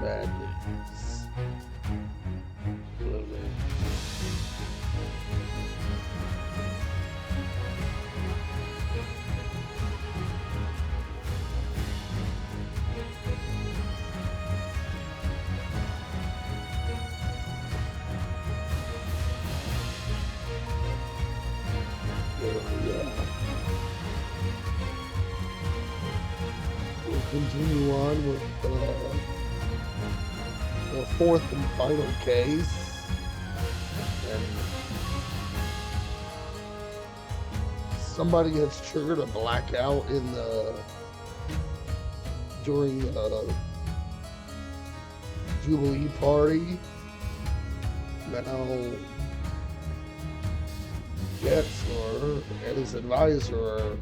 bad news. Hello there. Yeah. We'll continue on with the fourth and final case. And somebody has triggered a blackout during the Jubilee party. Now Getzler and his advisor are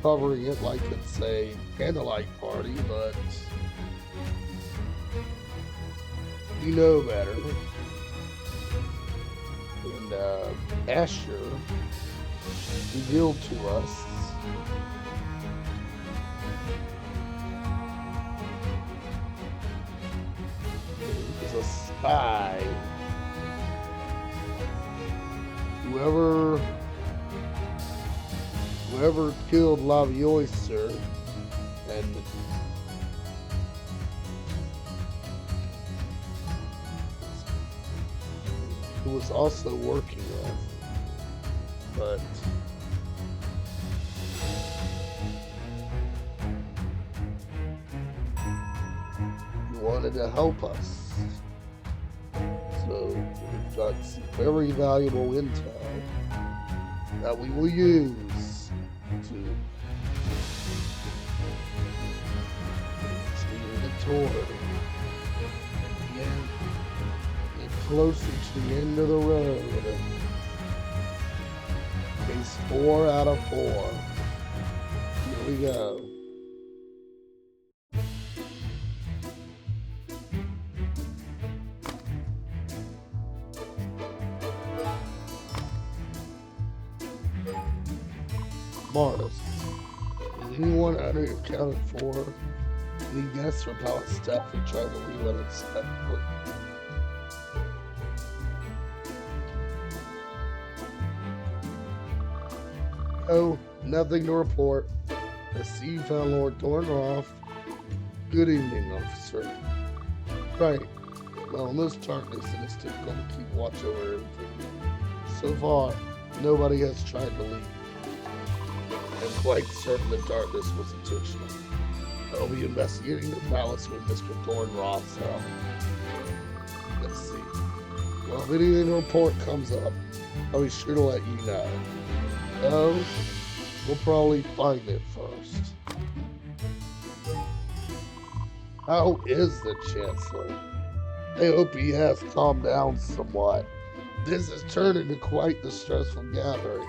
covering it like it's a candlelight party, but you know better. And Asher revealed to us he was a spy. Whoever killed Lavioiser and who was also working with, but he wanted to help us. So we've got some very valuable intel that we will use to get toward get closer to the end of the road. Case 4 out of 4. Here we go. Morris, is anyone unaccounted for? Any guests or palace staff who tried to leave unexpectedly? Oh, nothing to report. I see you found Lord Thornroth. Good evening, officer. Right. Well, in this darkness, it is difficult to keep watch over everything. So far, nobody has tried to leave. I'm quite certain the darkness was intentional. I'll be investigating the palace with Mr. Thornroth's help. Let's see. Well, if anything to report comes up, I'll be sure to let you know. Oh, we'll probably find it first. How is the Chancellor? I hope he has calmed down somewhat. This has turned into quite the stressful gathering.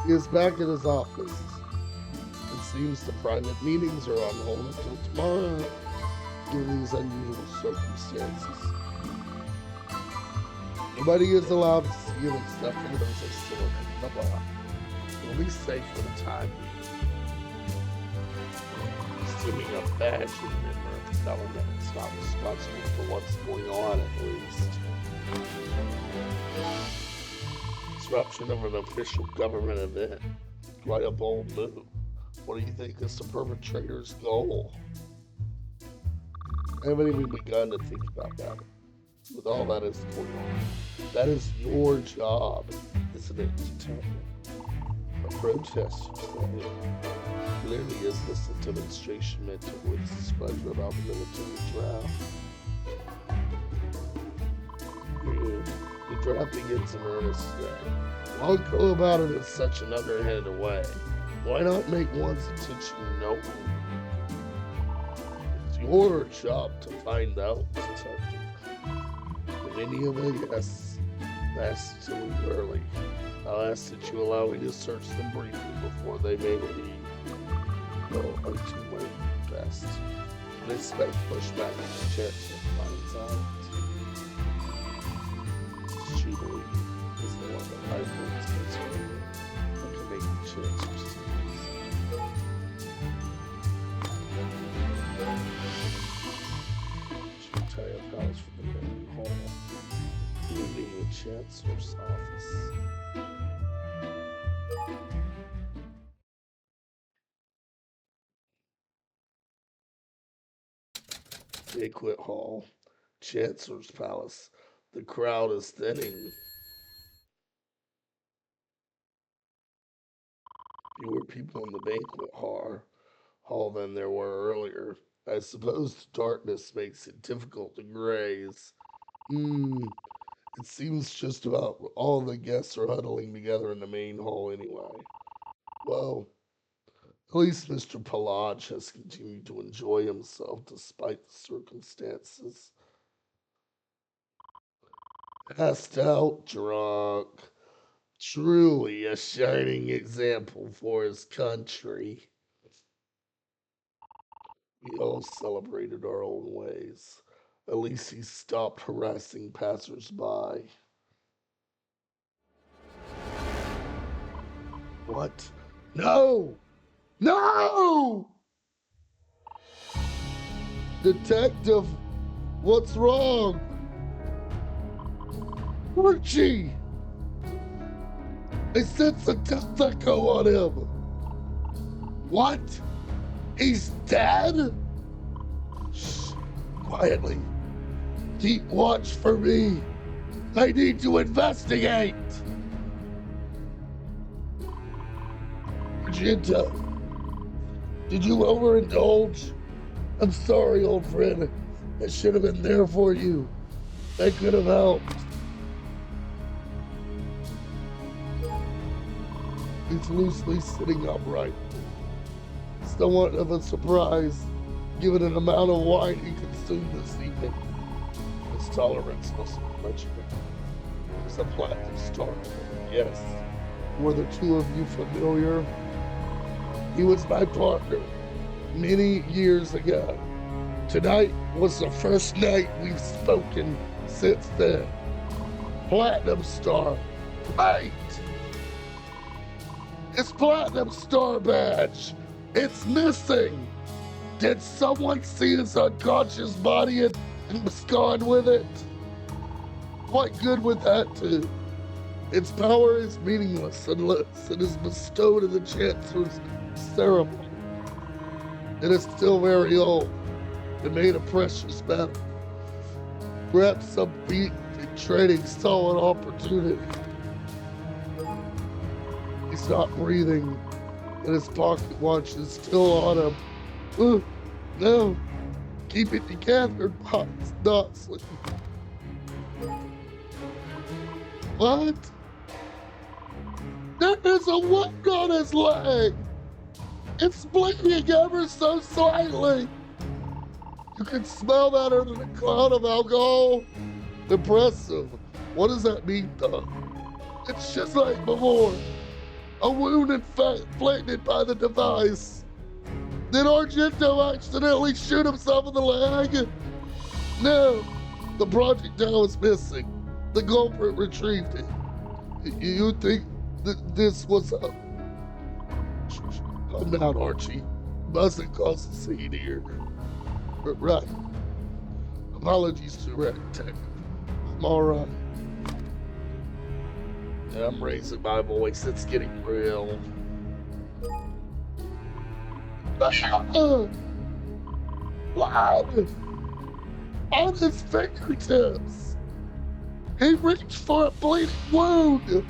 He is back in his office. It seems the private meetings are on hold until tomorrow, given these unusual circumstances. Nobody is allowed to see him except for those that still in the bar. We'll be safe for the time being. Assuming a badge member of the government is not responsible for what's going on, at least. Disruption of an official government event. Quite a bold move. What do you think is the perpetrator's goal? I haven't even begun to think about that. With all that is going on. That is your job, isn't it, to tell me? A protest, clearly is this a demonstration meant to voice displeasure about the military draft? The draft begins in earnest today. Why go about it in such an underhanded way? Why not make one's attention known? It's your job to find out, detective. If any of the guests ask to leave early, I'll ask that you allow me to search them briefly before they may leave. No, I'm too late, best. And expect pushback if the Chancellor finds out. Jubilee is the one that I think is considered. I can make the Chancellor see. entire palace from the main hall, leaving the chancellor's office. Banquet hall, chancellor's palace. The crowd is thinning. Fewer people in the banquet hall than there were earlier. I suppose the darkness makes it difficult to graze. It seems just about all the guests are huddling together in the main hall anyway. Well, at least Mr. Pelage has continued to enjoy himself despite the circumstances. Passed out drunk. Truly a shining example for his country. We all celebrated our own ways. At least he stopped harassing passers-by. What? No! No! Detective, what's wrong? Archie! I sense a death echo on him. What? He's dead? Shh, quietly. Keep watch for me. I need to investigate. Argento, did you overindulge? I'm sorry, old friend. I should have been there for you. I could have helped. He's loosely sitting upright. Somewhat of a surprise, given an amount of wine he consumed this evening. His tolerance wasn't much of it. There's a platinum star. Yes. Were the two of you familiar? He was my partner many years ago. Tonight was the first night we've spoken since then. Platinum star. Right. His platinum star badge. It's missing. Did someone see his unconscious body and abscond with it? What good would that do? Its power is meaningless unless it is bestowed in the Chancellor's ceremony. It is still very old and made a precious metal. Perhaps some beat in trading saw an opportunity. He's not breathing, and his pocket watch is still on him. No, keep it together, Pops, not sleep. What? There is a wound on his leg. It's bleeding ever so slightly. You can smell that under the cloud of alcohol. Impressive. What does that mean, though? It's just like before. A wound inflicted by the device. Did Argento accidentally shoot himself in the leg? No. The projectile is missing. The culprit retrieved it. You think this was a... Calm down, Archie. Mustn't cause a scene here. Right. Apologies to Red Detective. I'm alright. I'm raising my voice. It's getting real. Blood! On his fingertips! He reached for a bleeding wound!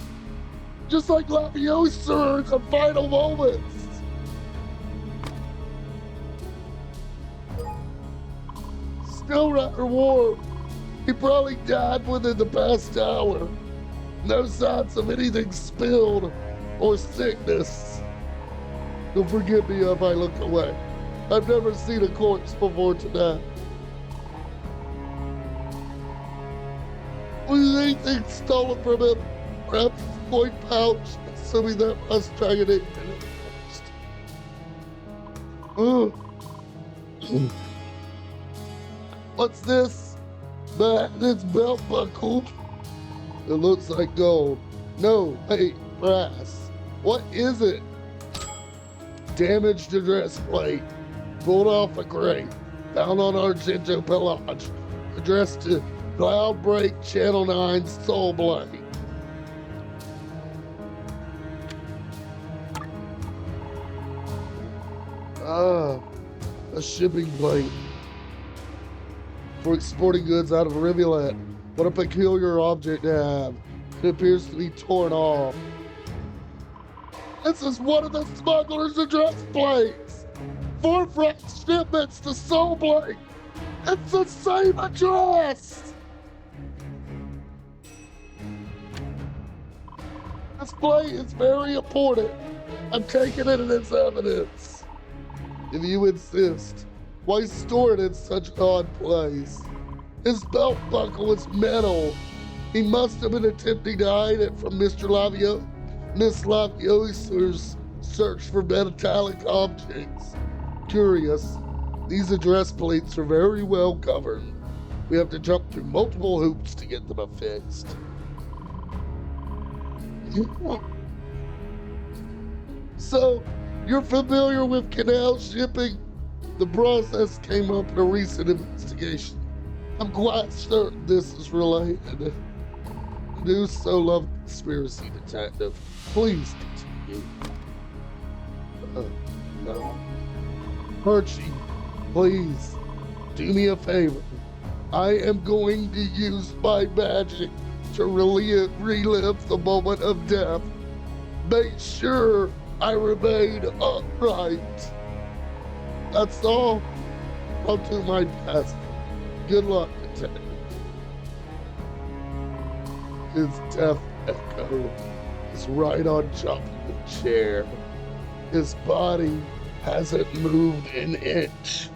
Just like Leviosa in the final moments! Still rather warm. He probably died within the past hour. No signs of anything spilled or sickness. Don't forgive me if I look away. I've never seen a corpse before tonight. Was anything stolen from him? Perhaps a coin pouch, assuming that must drag it in. What's this? This belt buckle. It looks like gold. No, wait, brass. What is it? Damaged address plate. Pulled off a crate. Found on Argento Pelage. addressed to Cloudbreak Channel 9 Soul Blade. A shipping plane for exporting goods out of Rivulet. What a peculiar object to have. It appears to be torn off. This is one of the smugglers' address plates for fresh shipments to Soul Blade. It's the same address. This plate is very important. I'm taking it as evidence. If you insist, why store it in such an odd place? His belt buckle is metal. He must have been attempting to hide it from Miss Laviosa's search for metallic objects. Curious, these address plates are very well governed. We have to jump through multiple hoops to get them affixed. So, you're familiar with canal shipping? The process came up in a recent investigation. I'm quite certain this is related. Do so, love conspiracy detective. Please continue. No. Archie, please, do me a favor. I am going to use my magic to relive the moment of death. Make sure I remain upright. That's all. I'll do my best. Good luck, Lieutenant. His death echo is right on top of the chair. His body hasn't moved an inch.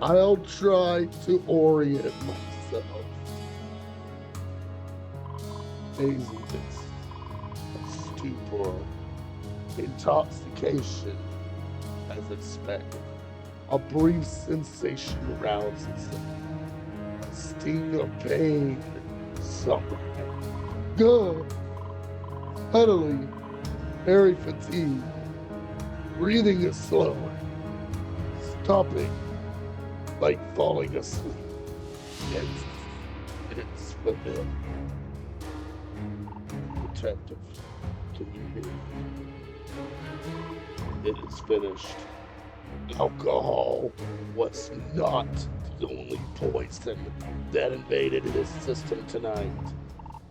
I'll try to orient myself. Haziness, stupor, intoxication, as expected. A brief sensation rouses him. A sting of pain somewhere. Good. Suddenly, very fatigued. Breathing is slower. Stopping, like falling asleep. It's familiar. Detective, can you hear me? It is finished. Alcohol was not the only poison that invaded his system tonight.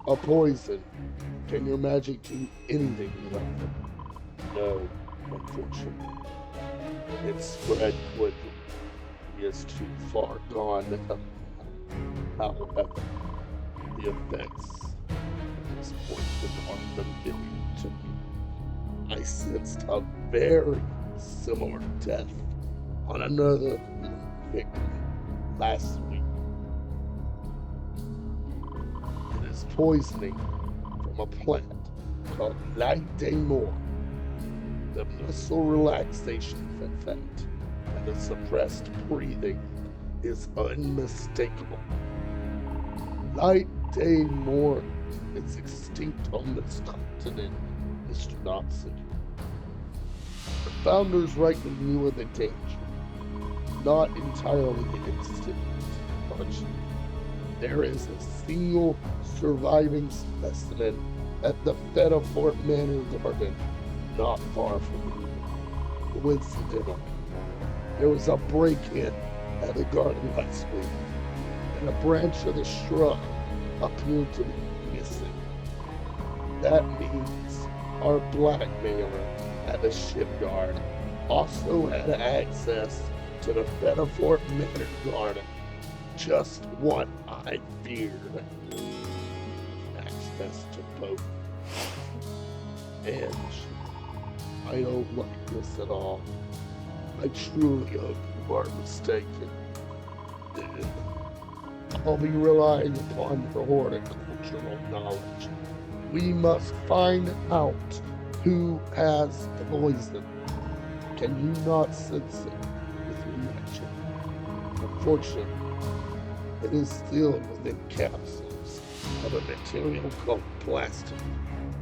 A poison. Can your magic do anything without it? No, unfortunately. It spread quickly. He is too far gone now. However, the effects of this poison are familiar to me. I sensed a very similar death on another victim last week. It is poisoning from a plant called Night Day More. The muscle relaxation effect and the suppressed breathing is unmistakable. Night Day More is extinct on this continent, Mr. Knoxon. The founders rightly knew of the danger. Not entirely instant, Archie. There is a single surviving specimen at the Fettifort Manor Garden, not far from here. Coincidentally, there was a break-in at the garden last week, and a branch of the shrub appeared to be missing. That means our blackmailer at the shipyard also had access to the Fettifort Manor Garden. Just what I feared. Access to both. And I don't like this at all. I truly hope you are mistaken. I'll be relying upon your horticultural knowledge. We must find out who has the poison. Can you not sense it with your magic? Unfortunately, it is still within capsules of a material called plastic.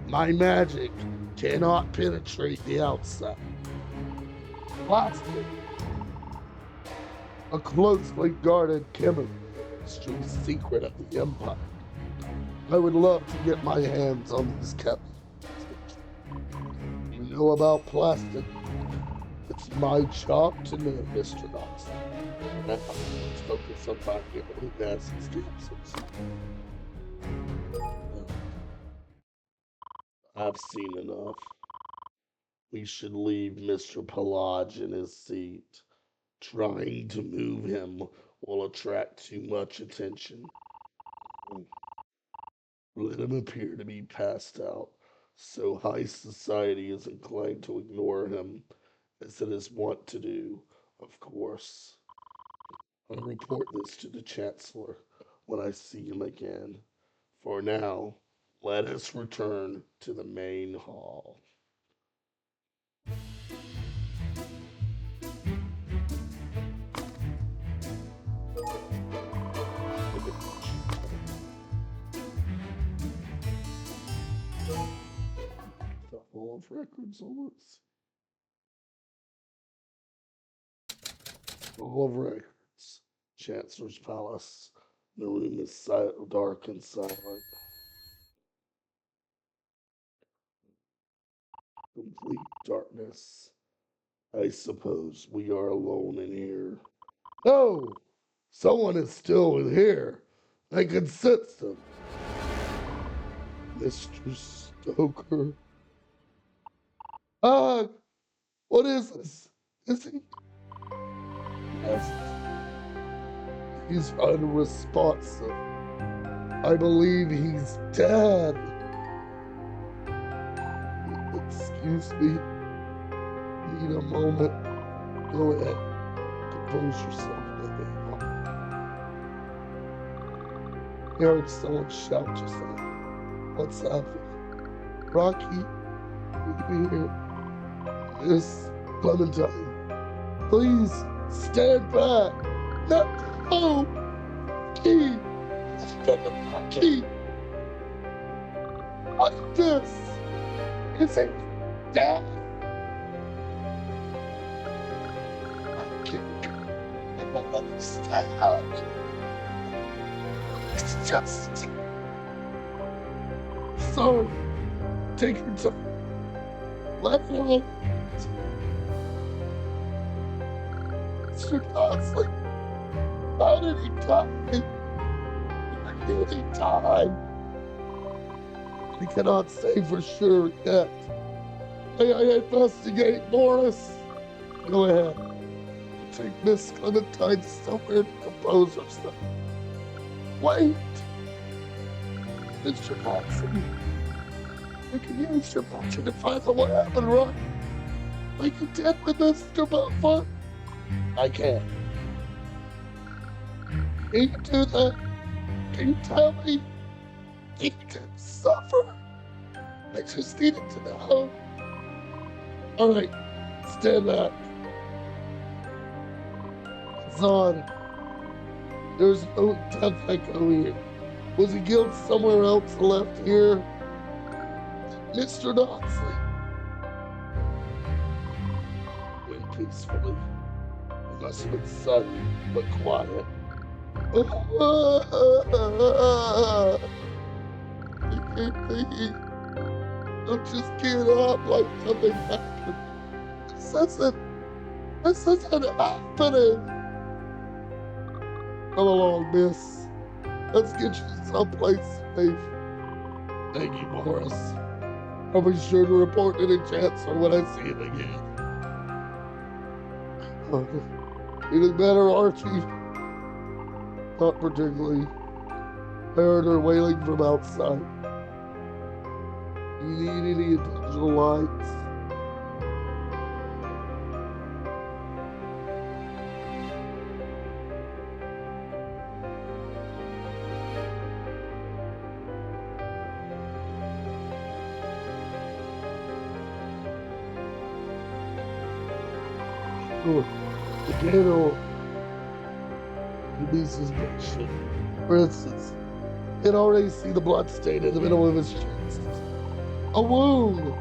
My magic cannot penetrate the outside. Plastic, a closely guarded chemical, history secret of the Empire. I would love to get my hands on these capsules. You know about plastic? It's my job to know, Mr. Knox. Now, let's focus on finding who has these capsules. I've seen enough. We should leave Mr. Pelage in his seat. Trying to move him will attract too much attention. Let him appear to be passed out, so high society is inclined to ignore him, as it is wont to do, of course. I'll report this to the Chancellor when I see him again. For now, let us return to the main hall. The Hall of Records almost. Hall of Records. Chancellor's Palace. The room is dark and silent. Complete darkness. I suppose we are alone in here. Oh! Someone is still in here. I can sense them. Mr. Stoker. Ah! What is this? Is he? Yes. He's unresponsive. I believe he's dead. Excuse me. Need a moment. Go ahead. Compose yourself. I heard someone shout just now. What's happening? Rocky, you here? Miss Clementine, please stand back. No! Key! Key! What's this? Is it death? I can't understand. It's just... So, take your time. Let me... Mr. Dodsley, how did he die? Where did he die? We cannot say for sure yet. May I investigate, Morris? Go ahead. Take Miss Clementine somewhere to compose herself. Wait! Mr. Dodson, you can use your magic to find out what happened, right? Like you did with Mr. Butler? I can. Can you do that? Can you tell me? He didn't suffer. I just needed to know. Alright, stand back. Zahn, there's no death echo here. Was he killed somewhere else left here? Mr. Dodsley. Wait peacefully. It must have been sudden, but quiet. Don't just get up like something happened. This isn't happening. Come along, miss. Let's get you someplace safe. Thank you, Morris. I'll be sure to report to the Chancellor when I see him again. Feeling better, Archie? Not particularly. I heard her wailing from outside. Do you need any additional lights? Sure. The candle be suspicious. For instance, you can already see the blood stain in the middle of his chest. A wound!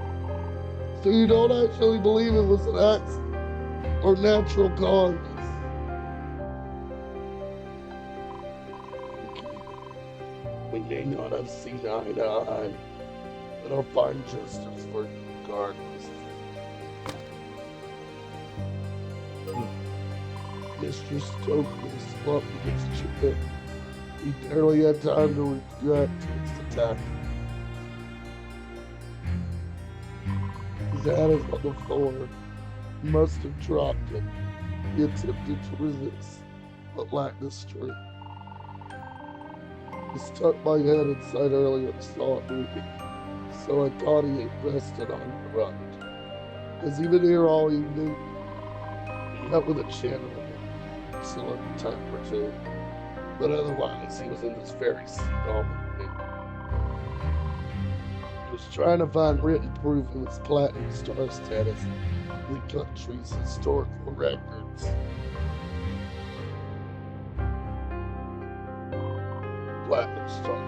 So you don't actually believe it was an accident or natural causes. We may not have seen eye to eye, but I'll find justice for you regardless. Mr. Stokely slumped in his chair. He barely had time to react to its attack. His hat is on the floor. He must have dropped it. He attempted to resist, but lacked the strength. I stuck my head inside earlier and saw it moving, so I thought he had rested on the rug. Has he been here all evening? He met with a channel excellent time or two, but otherwise he was in this very seat all evening. He was trying to find written proof of his platinum star status in the country's historical records. Platinum star.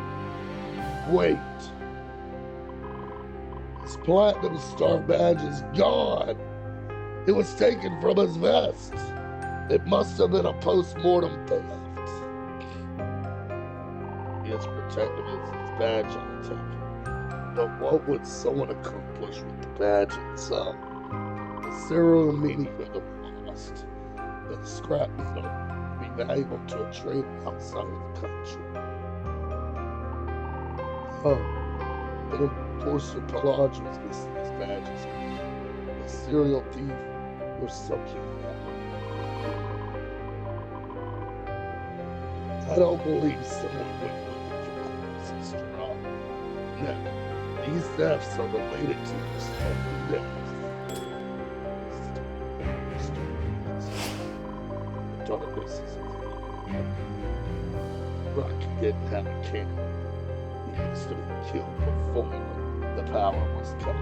Wait. His platinum star badge is gone. It was taken from his vest. It must have been a post-mortem theft. He has protected his badge, I take it. But what would someone accomplish with the badge itself? The serial meaning of the lost. The scrap metal would be valuable to a trader outside of the country. Oh, but Enforcer Pelage was missing his badges. A serial thief or something. I don't believe someone went looking for corpses to rob. No, these thefts are related to stolen deaths. The darkness is Rocky didn't have a cannon. He must have been killed before the power was cut.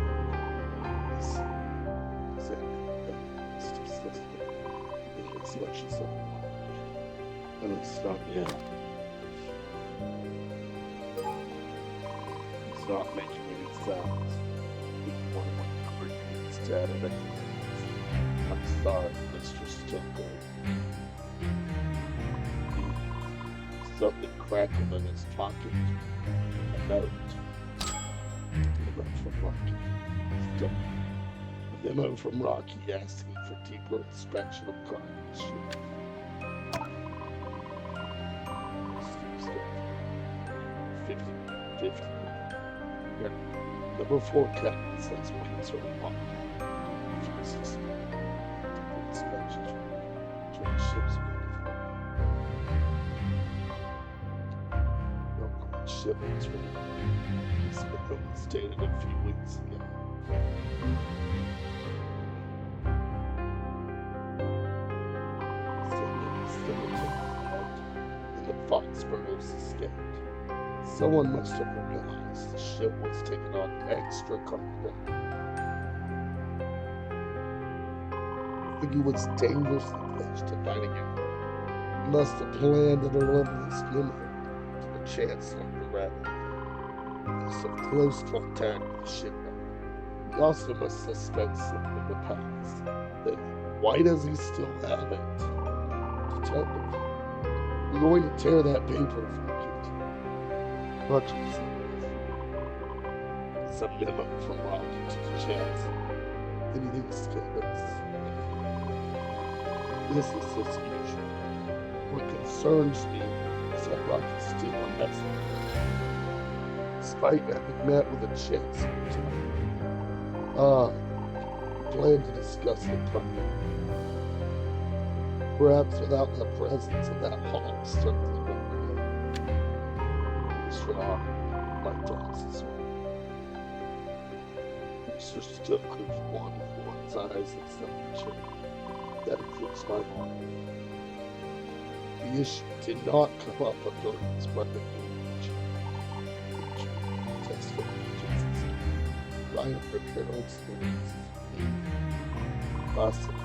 As much as at least not yet. He's not making any sounds. He's wondering where he's dead at it. I'm sorry, Mr. Stokely. Something crackled in his pocket. A note. A note from Rocky. A memo from Rocky asking for deeper inspection of Carmen's ship. Number 4 captain says wings are on. Inspection to ship's shipments were stated a few weeks ago. And the Foxboroughs escaped. Someone must have realized the ship was taking on extra cargo. I think he was dangerously close to finding out. He must have planned to deliver this memo to the Chancellor Loretta. Some close contact with the shipment. He also must suspect something in the past. Then why does he still have it? Detective, you're going to tear that paper from it. Much as it's a memo from Rocky to the Chancellor. Anything scandalous. This is as usual. What concerns me is that Rocky's still a messenger. Despite having met with a Chancellor tonight. We plan to discuss the problem. Perhaps without the presence of that hawk circling overhead. My thoughts as well. Mr. Stokely's one of one's eyes and signature. That includes my heart. The issue did not come up during his weapon age. Test for agencies. Ryan prepared experience. Possible.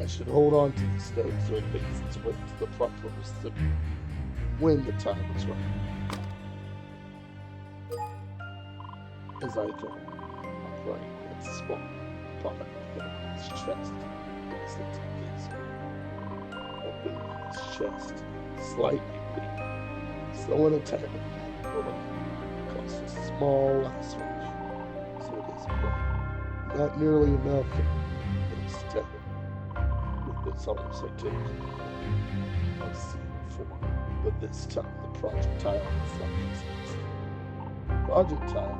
I should hold on to this note so it makes its way to the proper recipient when the time is right. As I thought, upright and small, pocket in his chest, listening to his opening his chest, slightly weak, So an attack will cause a small laceration, so it is blood. Not nearly enough, but instead, with its arms identical I've seen before, but this time the projectile itself is missing. Projectile,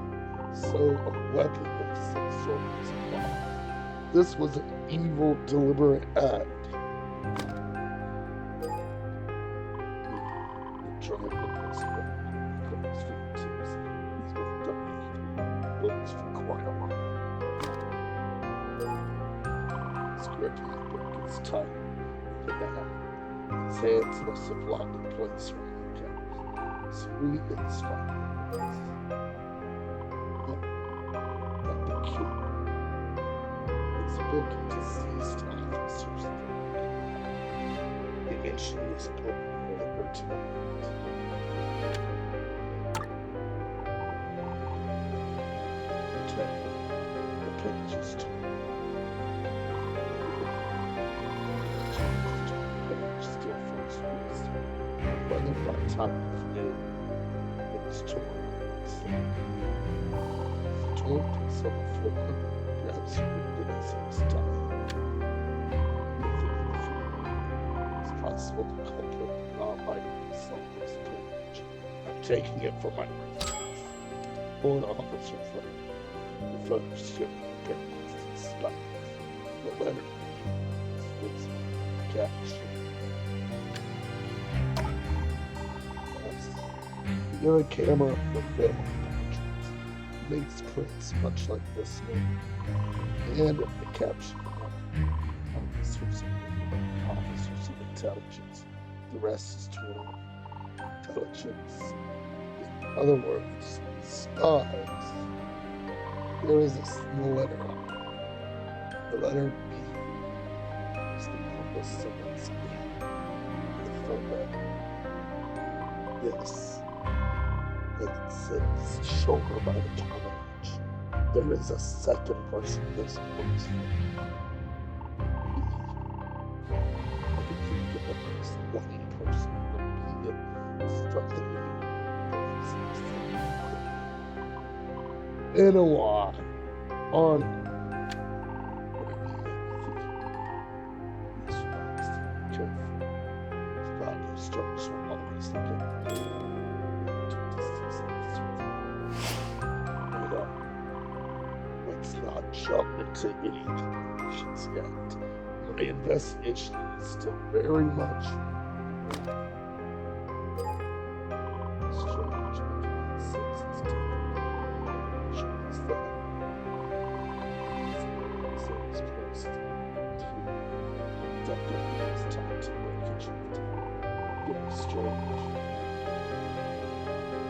so a weapon of some sort was involved. This was an evil, deliberate act. The dragon was spread from his fingertips. He's been done bullets for quite a while. His gripping book is tight. But now, his hands must have locked in place around the couch. Sweet and strong. That peculiar. It's book of deceased officers. The mention is book over tonight. The page is torn. Still first weeks. Whether by time of noon, it was torn. The torn piece on the floor, perhaps ripped it as he was dying. It's possible the culprit would not like to sell this page. I'm taking it for my reasons. One officer friend. The photos show the payments and stuff. The letter was captured. The other camera for film portraits makes prints much like this one. And the caption officers of intelligence. The rest is torn. Intelligence. In other words, spies. There is a small letter on it. The letter B is the purpose of someone's name. The photo. Yes. And it says shoulder by the carnage. There is a second person this works for. I think you give at least one person the B struck the name. In a while, on value structures will always look at let's not jump into any conclusions yet. My investigation is still very much strange.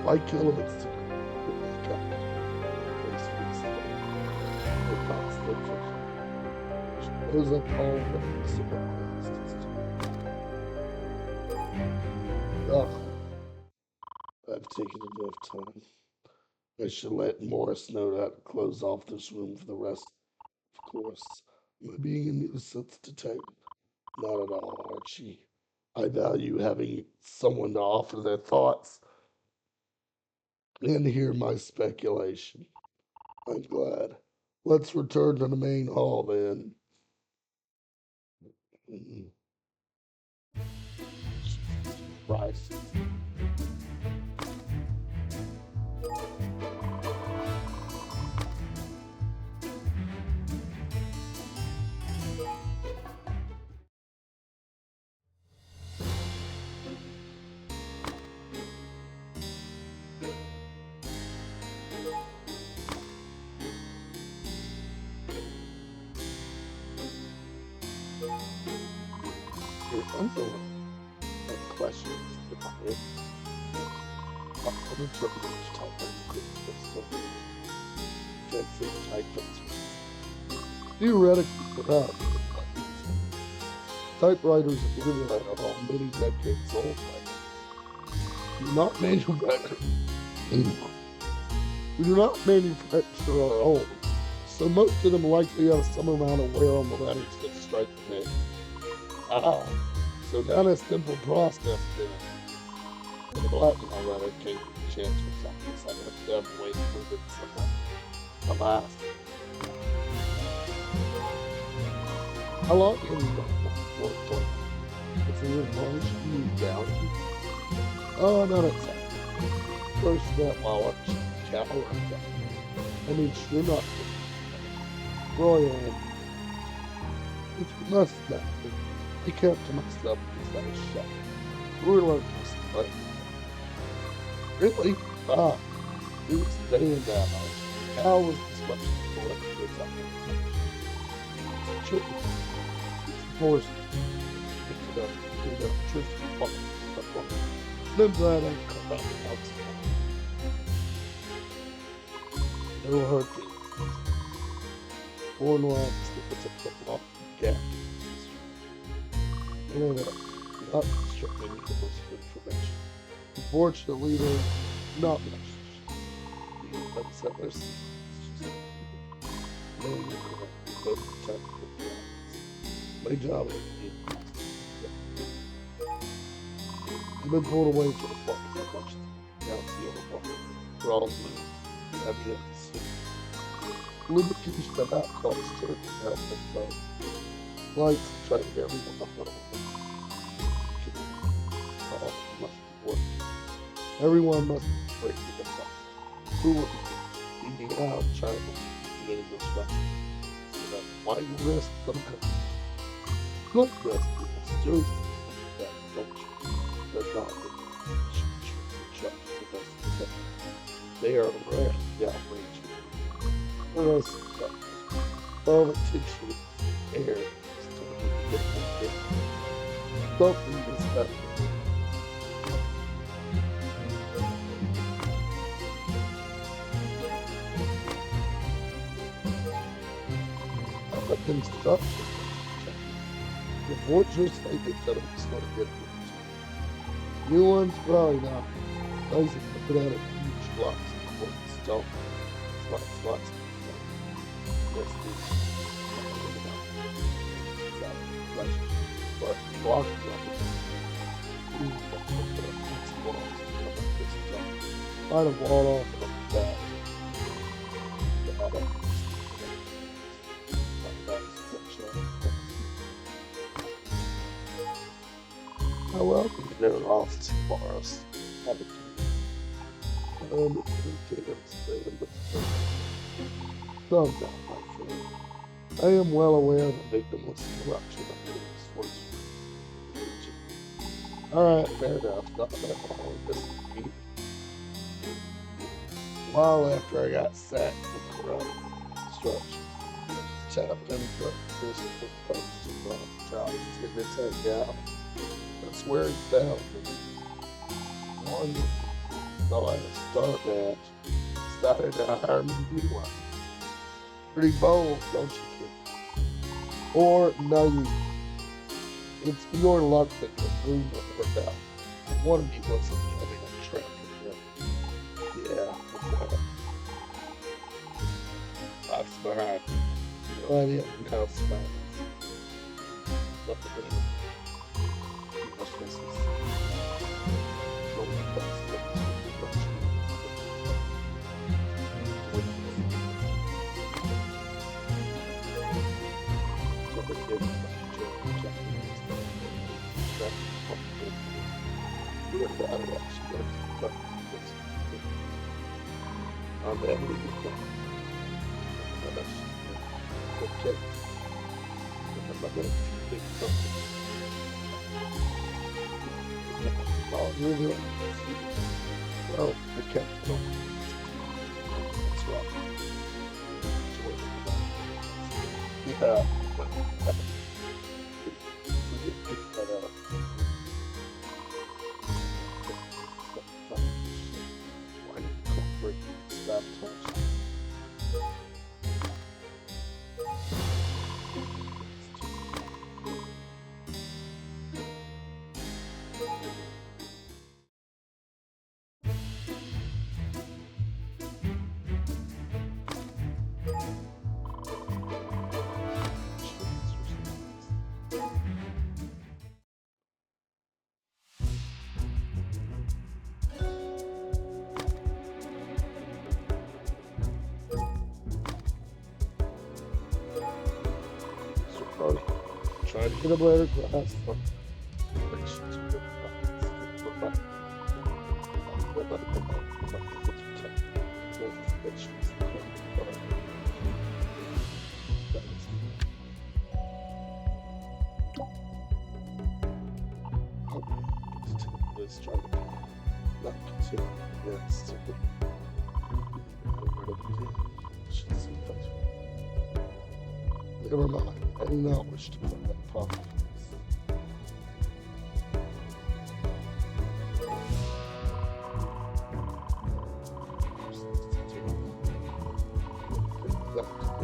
Why kill him instead? Those are all I've taken enough time. I should let Morris know that to close off this room for the rest. Of course, am I being a nuisance detective? Not at all, Archie. I value having someone to offer their thoughts and hear my speculation. I'm glad. Let's return to the main hall then. Right. Questions about it. I'm interpreting each theoretically, perhaps. Typewriters have been around all many decades old. Do not manufacture. We do not manufacture our own, so most of them likely have some amount of wear on the letters that strike the name. So not a simple process then. Latin already came to chance for something. So I have to have wait for it. Alas, how long can you work for? It's a lunch you down. Oh, no, that's it. First step while I'm cattle. I mean, sure not. Royal. It's must not. I kept to myself because I was shocked. We're like, but really? Ah, it was staying down. Cow was this much for something. Chicken. It's horse. It's a church. I'm glad I cut out the house. No hurricane. Four lines that puts a foot off the gap. And not constructing the most information. Unfortunately, there's not much. The settlers my job is I've been pulled away from the fucking much down to the other fucking for all the evidence. Lubrication that out calls turkey help and lights try to get everyone up on must work. Everyone must break the stuff. Who will be eating out China getting this stuff? So that why you risk them good risk people that don't does not they are rare the outrage. Whereas politician air something is better. Construction. The fortress, I think that it's not a good one. New ones, probably not. Nice to put out a huge blocks of stone. Slots. Yes, but blocks might have walled off of that. How well can you know off to forest? Calm down, my friend. I am well aware of the victimless corruption of this fortune. Alright, fair enough. Not that long. This is a while after I got sacked from the corrupt structure. Tapped in for this proposed to run jobs to get the tech out. That's where he found me. One thought I start that. Started to hire me to do one. Pretty bold, don't you think? Or no, you. It's your luck that your room will work out. One of you wasn't having a track of him. Yeah. Life's behind. No idea how it's found. Nothing but really? Well, I can't. That's right. Yeah. Why did you comfort that touch? trying to get a better grasp on relations with the bodies. Let's try to not continue. Yes, never mind. I do not wish to put that pocket.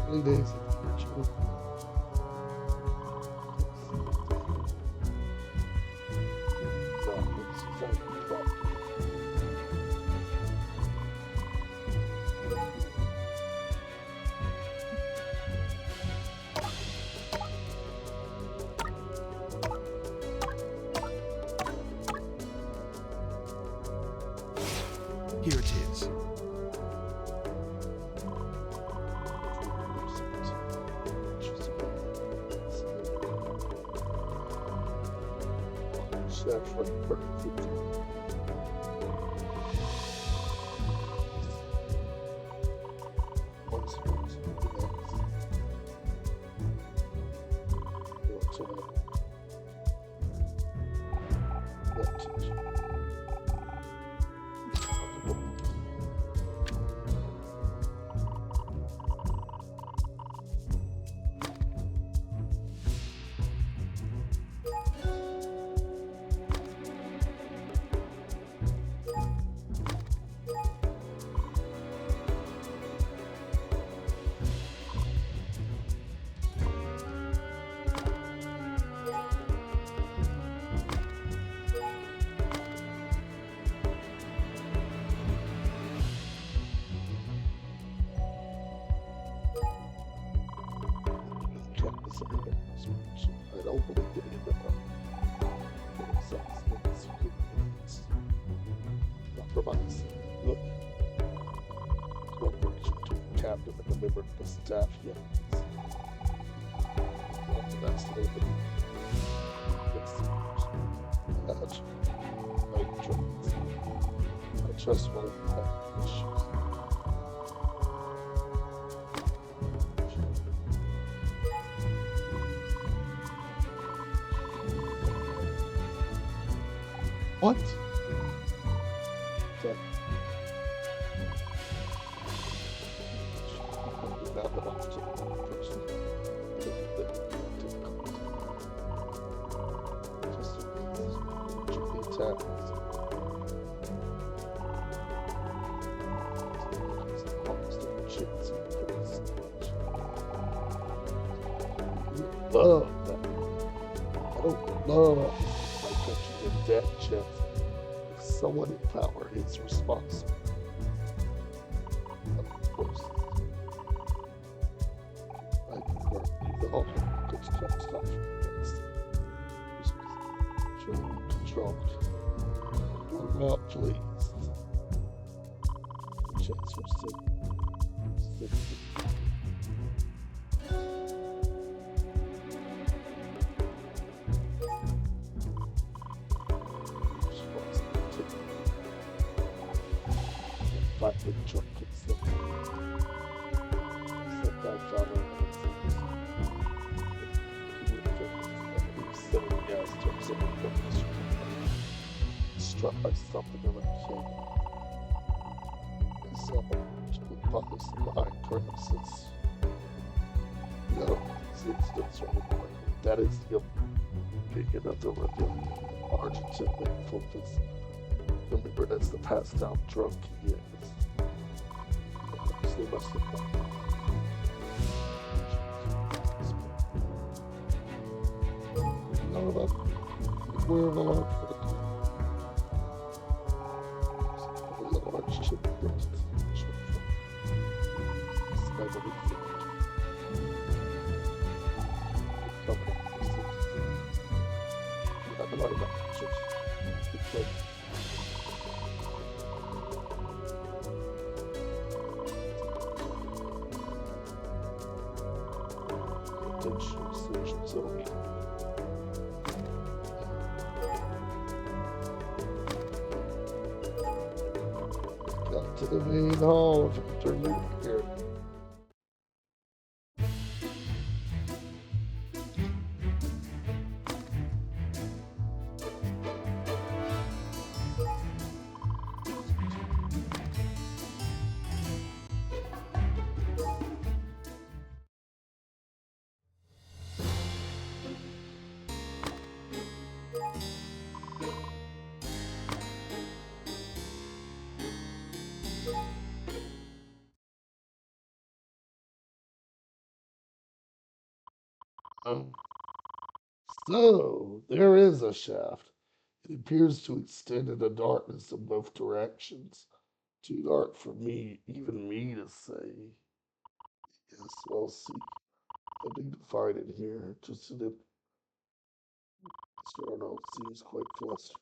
Early days of the future. Here it is. I don't believe it in the compromise. Look, corporation to the captain and the member of the staff. Yes. Not the best of it. Yes. I trust one have issues. What? Okay. That belongs to the person. Just be attacked. Love that. I don't love my country in death chance. If someone in power is responsible, of course, I prefer the whole good stuff against control. I'm not pleased. Chancellor said. Fight with drunk and stuff. Set that father struck by something in the king. So, publish the line, perhaps it's no, it's right. That is the opinion of the review. Argentina focus. Remember, that's the passed out drunk he is. They must have done. None of them. We're in a large chip. Got to the main hall to turn here. So, there is a shaft. It appears to extend into darkness in both directions. Too dark for me, even me to say. Yes, well, see. I need to find it here. Just so that Mr. Arnold seems quite flustered.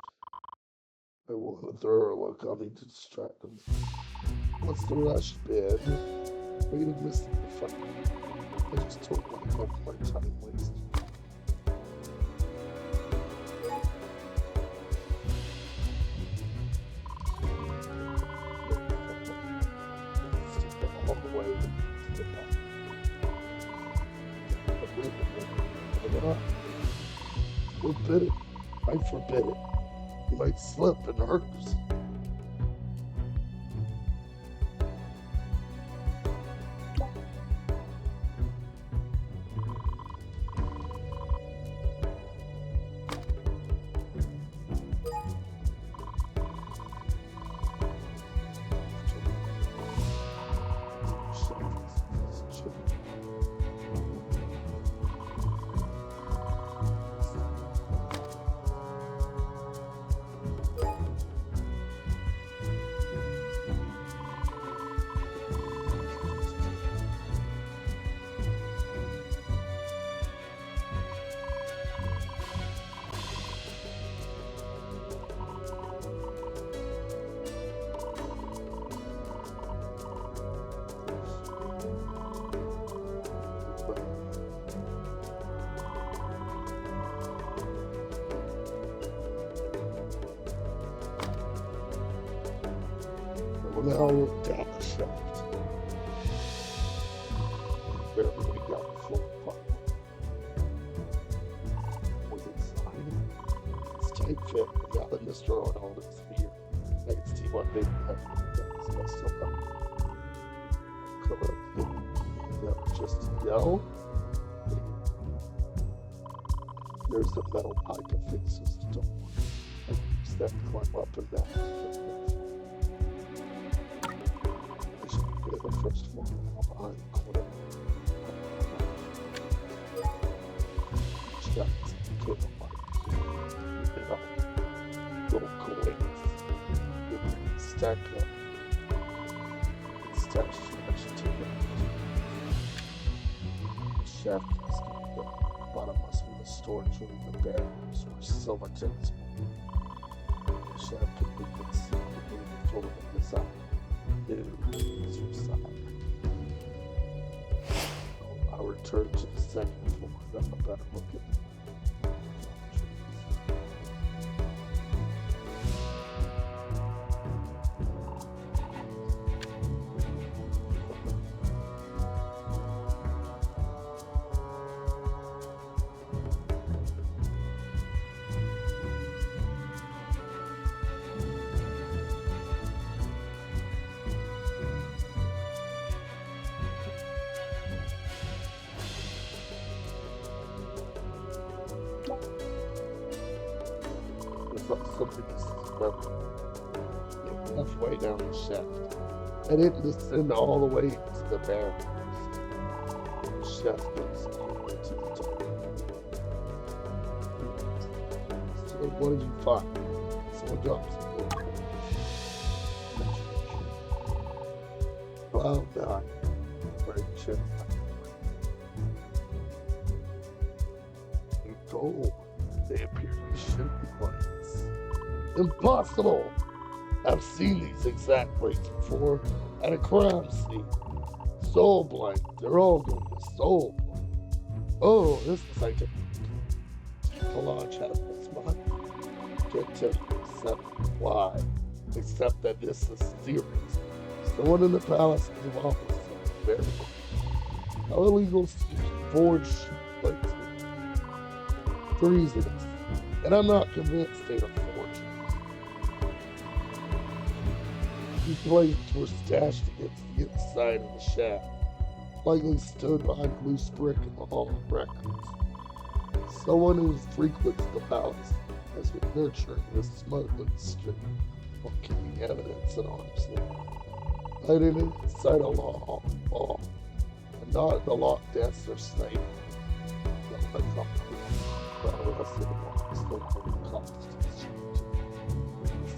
I want a thorough look. I'll need to distract him. What's the rush, Ben? Are you missing the fun? I just don't want to have my time wasted. All the way to the back. Forbid it. I forbid it. You might slip and hurt yourself. Now look down the shaft. Barely got the full part. Was inside? It's tight fit. Now that Mr. Arnold is here, I can see what big that's messed up. Correct. No, just yell. There's the metal pipe that fixes the door. I use that to climb up and down. The first one behind the corner. Just got to kill him little coins. Stack up. Stack vegetable. The shaft is the bottom must be the storage room in the barrels where silver tips. The shaft can be concealed in the floor of the side. I'll return to the second floor. That's a better look at it. Something is halfway down the shaft. I didn't descend all the way to the barrels. The shaft goes all the way to the top. So what did you find? Someone drops. Oh, God. Very chill. Gold. They appear to be shipping planes. Impossible! I've seen these exact plates before at a crime scene. Soul blank. They're all going to soul blank. Oh, this is like a launch out of this month. Get to 7. Why? except that this is serious. Someone in the palace gave off very how illegals forge plates treasonous, and I'm not convinced they are forged. These plates were stashed against the inside of the shaft, likely stowed behind loose brick in the hall of records. Someone who frequents the palace has been nurturing this smuggling streak while keeping evidence at arm's length. Hiding inside a law, and not in the locked desk or safe.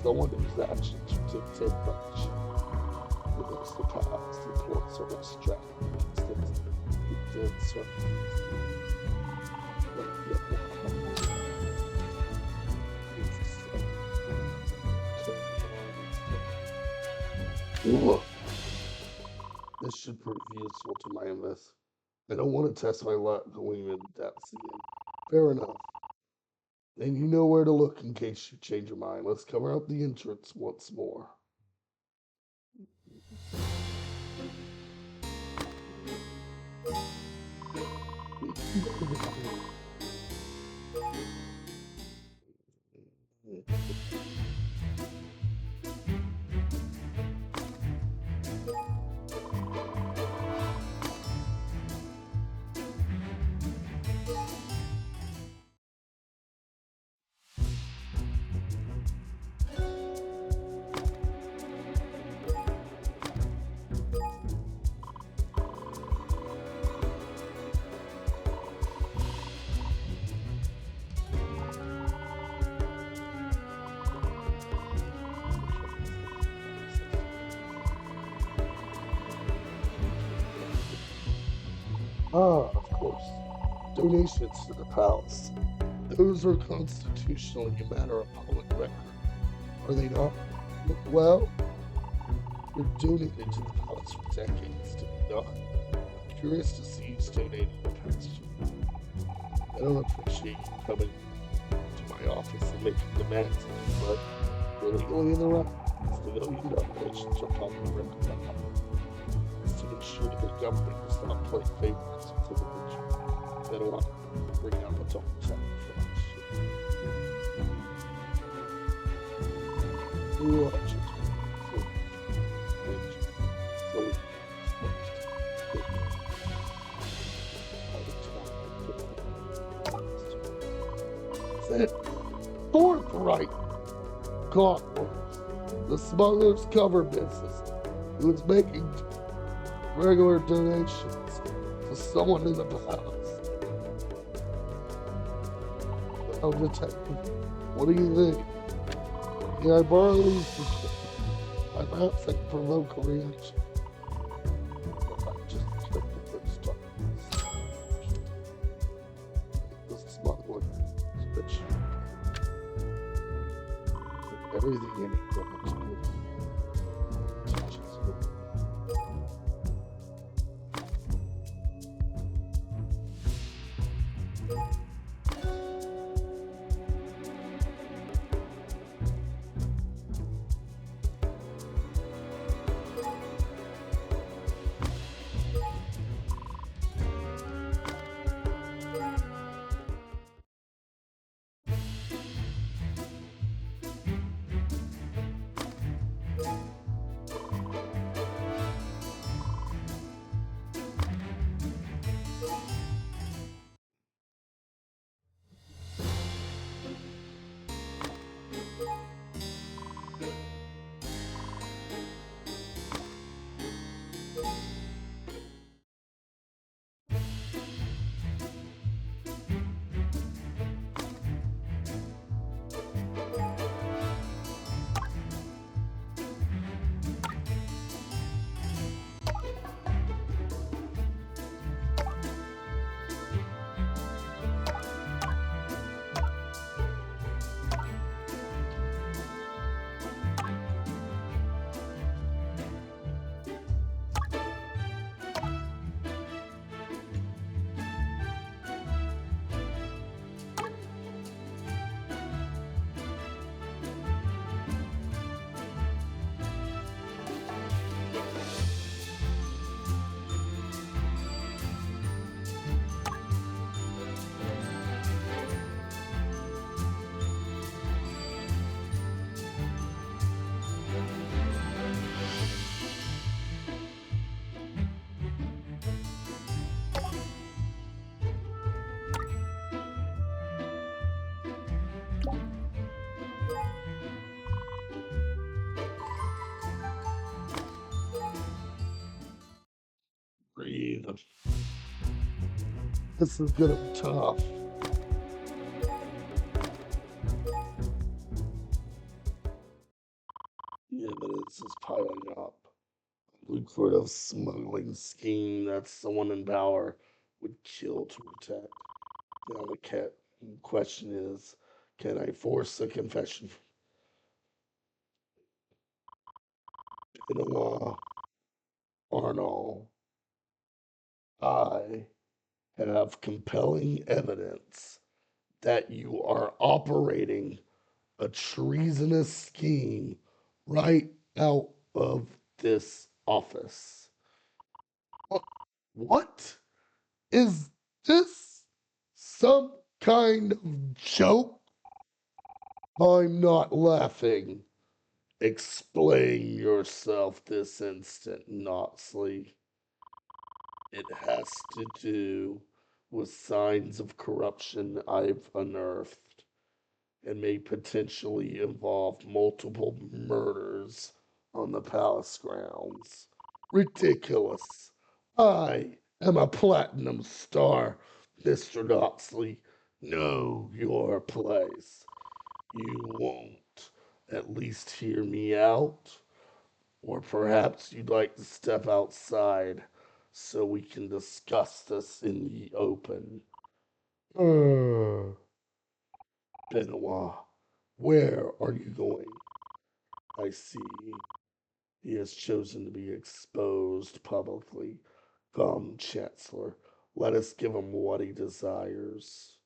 Someone whose actions dictate much. Within the past, the courts are extracted. Dead surface. Look, this should prove useful to my invest. I don't want to test my luck going into depths again. Fair enough. Then you know where to look in case you change your mind. Let's cover up the entrance once more. Ah, of course. Donations to the palace. Those are constitutionally a matter of public record, are they not? Well, you're donated to the palace for decades, to be not. I'm curious to see who's donated in the past year. I don't appreciate you coming to my office and making demands, but you're legally in the right. Civilian donations are public record. To ensure that the government does not play favorites with the rich. They don't want to bring up a double check for us. We watch it. Forthright God, the smuggler's cover business, who is making regular donations to someone in the palace. Well, detective, what do you think? Yeah, I borrow these for I perhaps I provoke a reaction. I just expected this stuff. The smuggler is rich. Everything in it goes good. This is gonna be tough. The evidence is piling up. Lucrative smuggling scheme that someone in power would kill to protect. Now the question is, can I force a confession? Benoit Arnold, I have compelling evidence that you are operating a treasonous scheme right out of this office. What? Is this some kind of joke? I'm not laughing. Explain yourself this instant, Knoxley. It has to do with signs of corruption I've unearthed and may potentially involve multiple murders on the palace grounds. Ridiculous. I am a platinum star, Mr. Knoxley. Know your place. You won't at least hear me out? Or perhaps you'd like to step outside so we can discuss this in the open. Benoit, where are you going? I see. He has chosen to be exposed publicly. Come, Chancellor, let us give him what he desires.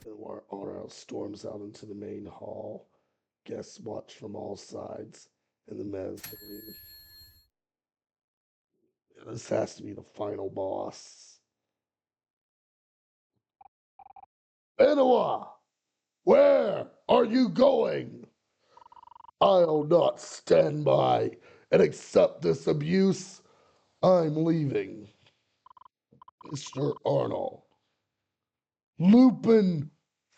Benoit Arnold storms out into the main hall. Guests watch from all sides in the mezzanine. This has to be the final boss. Benoit, where are you going? I'll not stand by and accept this abuse. I'm leaving. Mr. Arnold. Lupin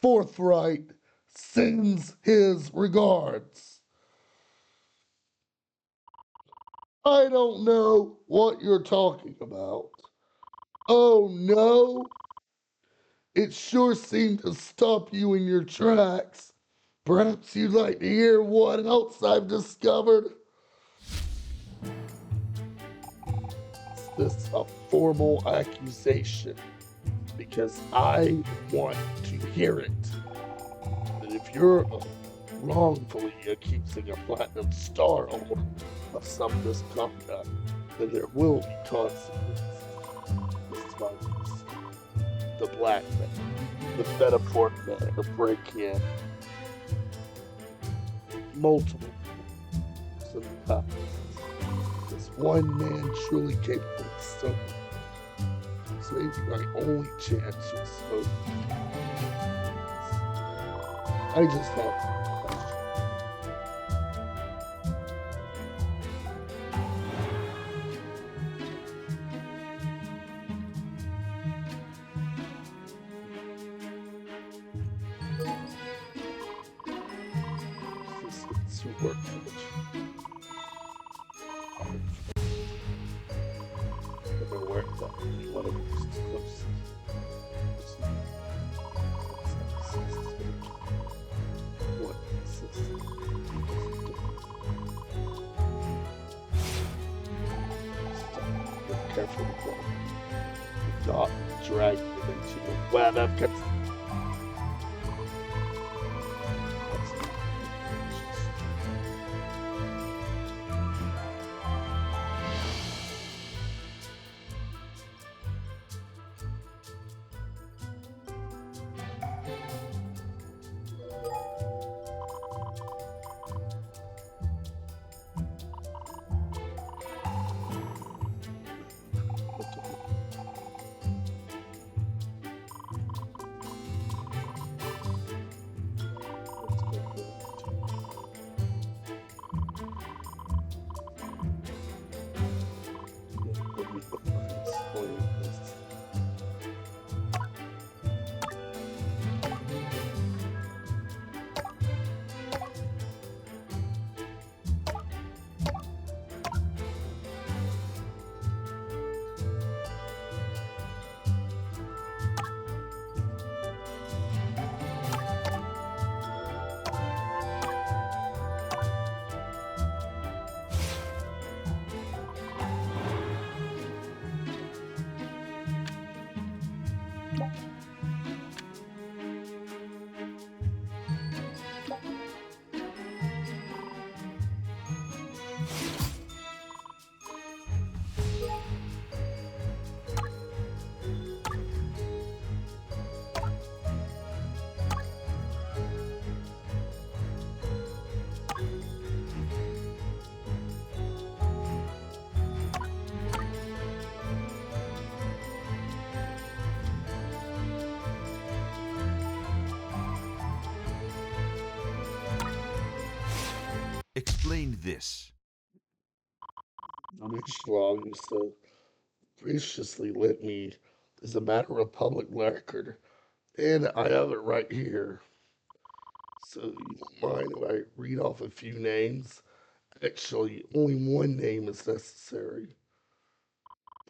Forthright sends his regards. I don't know what you're talking about. Oh no? It sure seemed to stop you in your tracks. Perhaps you'd like to hear what else I've discovered? Is this a formal accusation? Because I want to hear it. And if you're wrongfully accusing a platinum star owner of some misconduct, then there will be consequences. This is my views. The black man, the metaphor man, the break-in, multiple in the past. This one man truly capable of so maybe my only chance to expose. I just have a question. This is work footage. I don't know where it's at. One of them is too close. What is this? Stop. Be careful with that. Do not drag it into the web of explain this. Which law you so graciously lent me is a matter of public record, and I have it right here. So you don't mind if I read off a few names? Actually, only one name is necessary.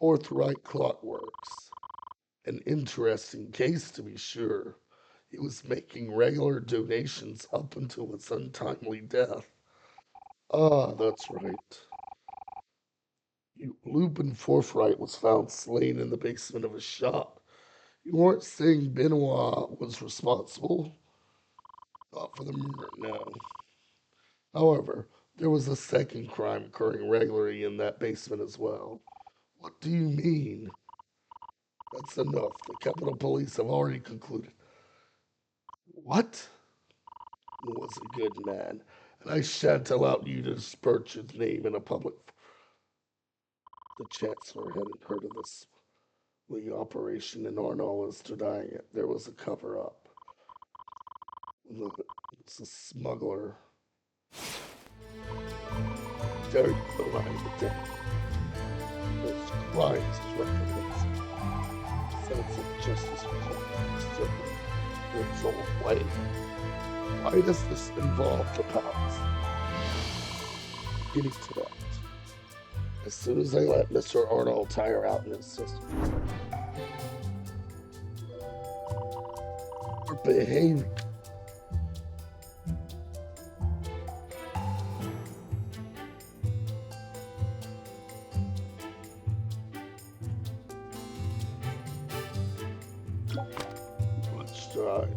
Forthright Clockworks. An interesting case, to be sure. He was making regular donations up until its untimely death. Ah, that's right. Lupin Forthright was found slain in the basement of his shop. You weren't saying Benoit was responsible? Not for the murder, no. However, there was a second crime occurring regularly in that basement as well. What do you mean? That's enough. The Capitol Police have already concluded. What? He was a good man, and I shan't allow you to disperse his name in a public. The Chancellor hadn't heard of this the operation in Arnold was denying it. There was a cover up. It's a smuggler. Derek Behind the deck. Those crimes is reprehensible. Sense of justice was still in its own way. Why does this involve the palace? Getting to that. As soon as they let Mr. Arnold tire out in his system. For behaving. Let's try.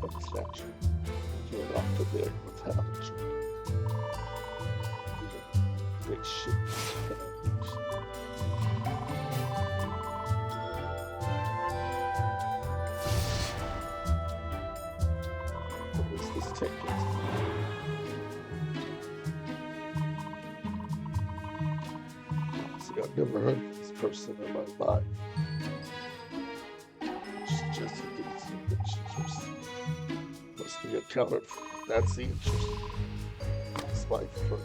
Transaction. You're off the bed with habits. Big shit. What is this taking? See, I've never heard of this person in my life. She's just a decent bitch. Must be accounted for. That's the interest. It's life for.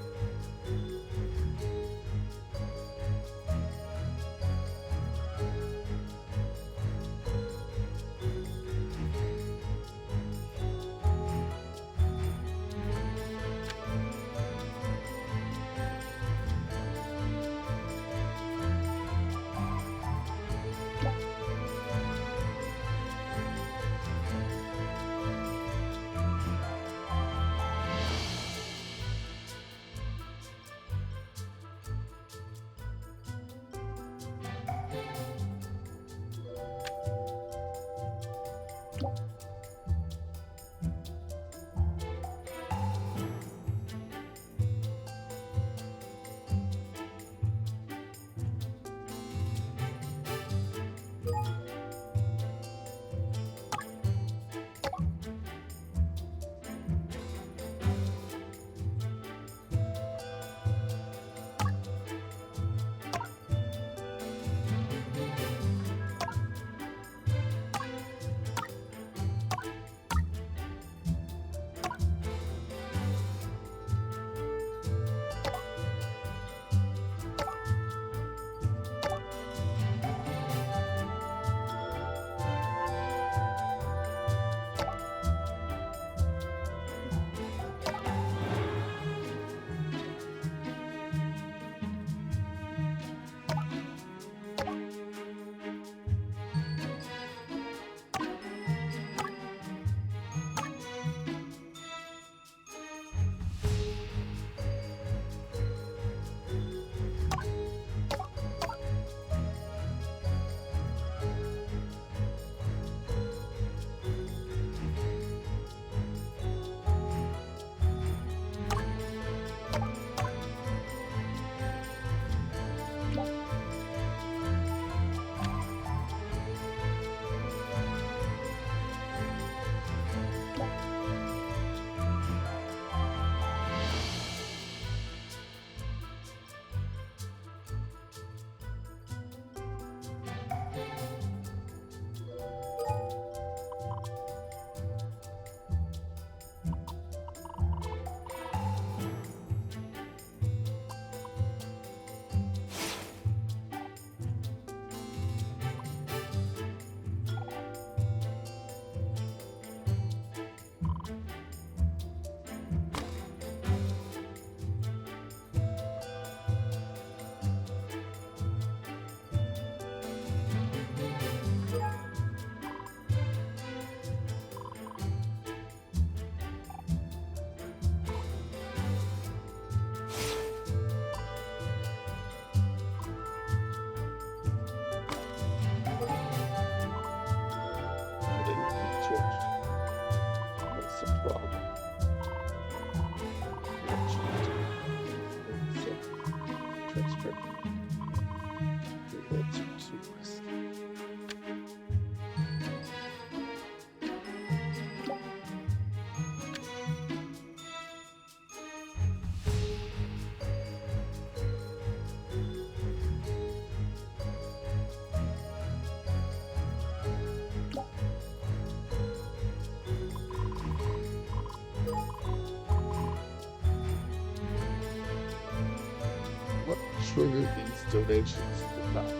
trigger these donations in the past.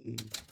Mm.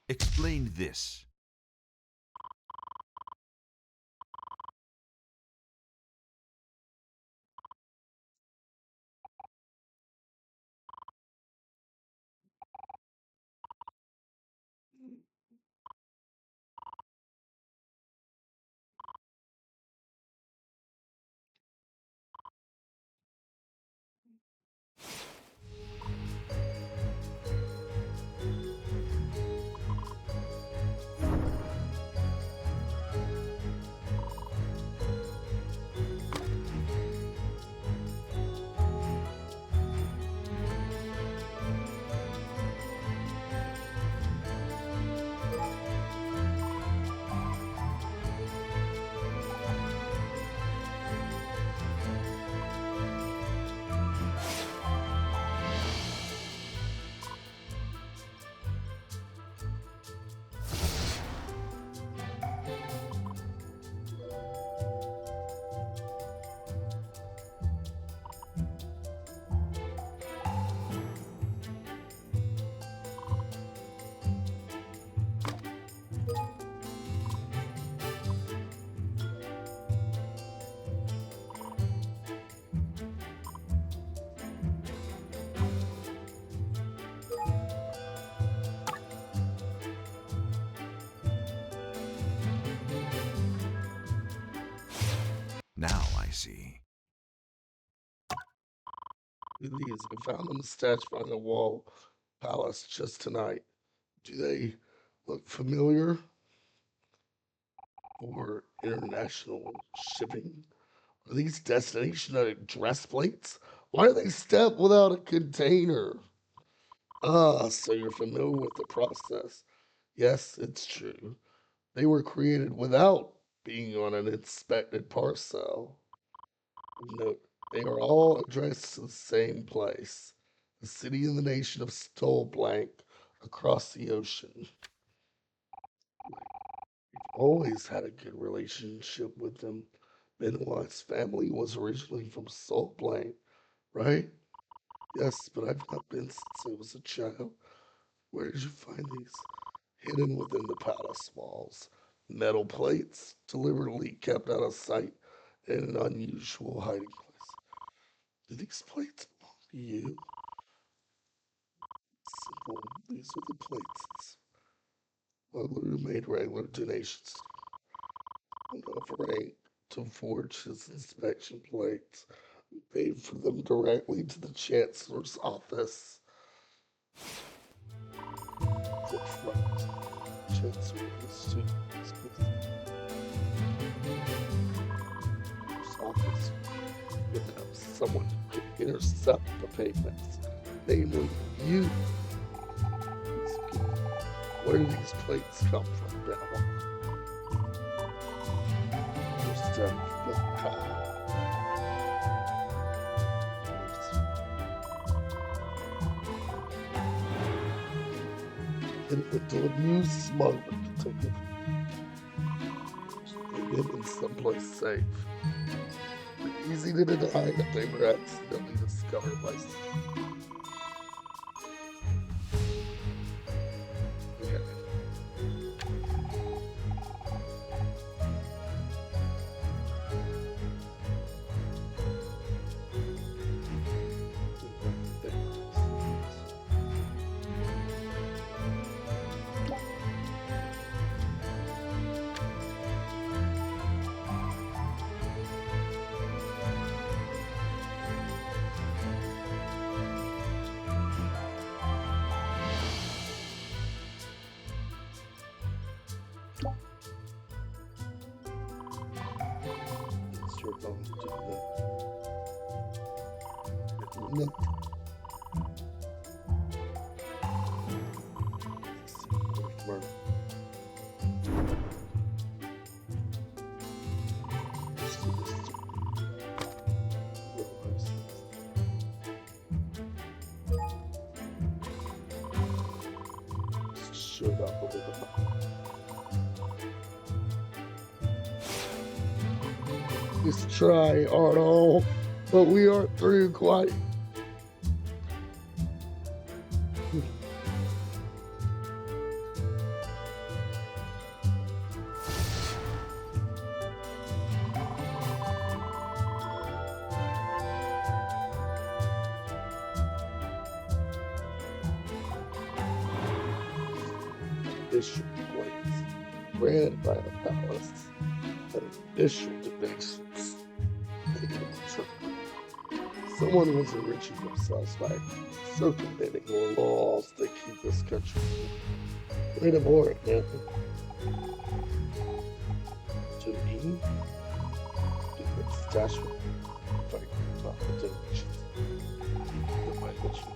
Explain this. Now I see. These, I found them stashed behind the wall palace just tonight. Do they look familiar or international shipping? Are these destination address plates? Why do they step without a container? Ah, so you're familiar with the process. Yes, it's true. They were created without being on an inspected parcel. Note, they are all addressed to the same place. a city in the nation of Stole Blank across the ocean. We've always had a good relationship with them. Benoit's family was originally from Salt Blank, right? Yes, but I've not been since I was a child. Where did you find these? Hidden within the palace walls. Metal plates, deliberately kept out of sight in an unusual hiding place. Do these plates belong to you? Simple. These are the plates. Lulu made regular donations enough rank to forge his inspection plates. Paid for them directly to the Chancellor's office. Click front. Chancellor's office without someone who could intercept the payments, namely you. Where do these plates come from, Benoit? Your stuff, but how? And it to a new smuggler to take it. Put it in someplace safe. Easy to deny that they were accidentally discovered by you're going to do that. No. Murder. Showed up a little bit. Let's try, Arnold, but we aren't through quite. Official plates granted by the palace and official donations. Someone was enriching themselves by circumventing the laws that keep this country. Wait a moment, man. To me, it's Joshua fighting about the donations. The way that you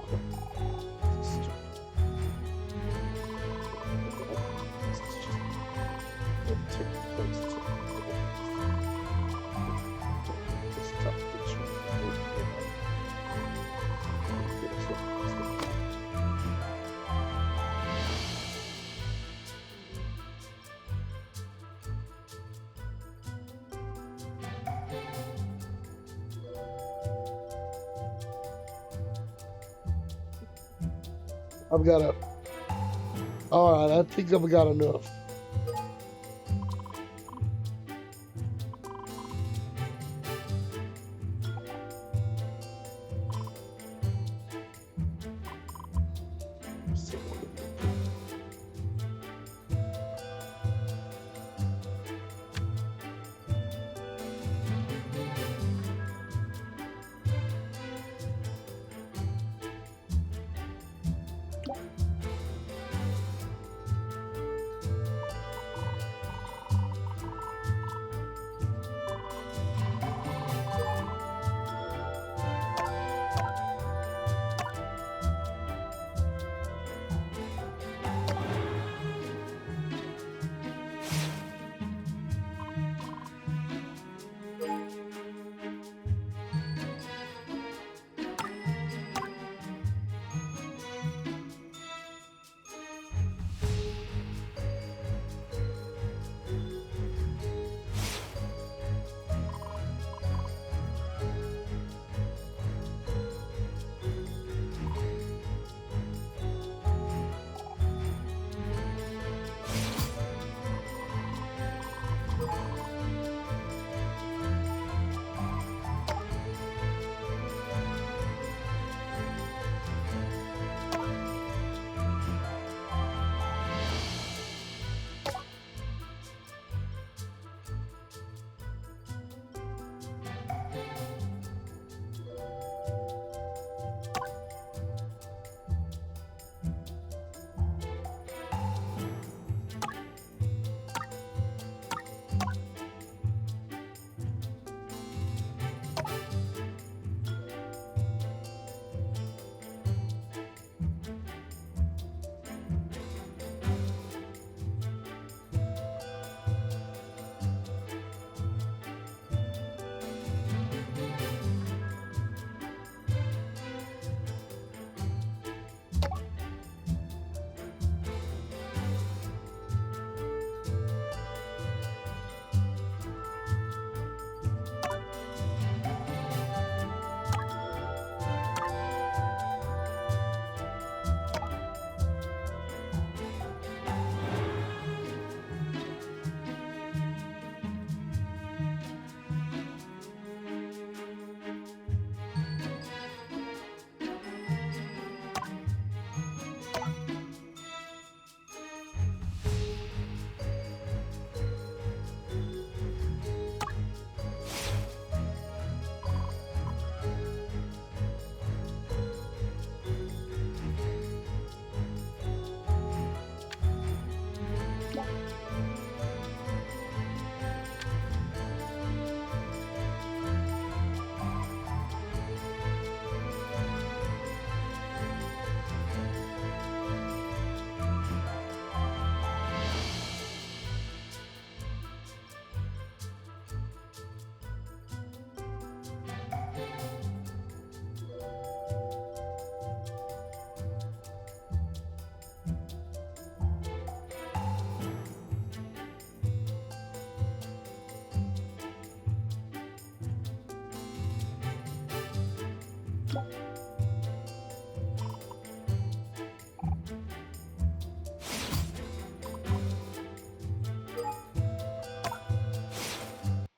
I've got a. All right, I think I've got enough.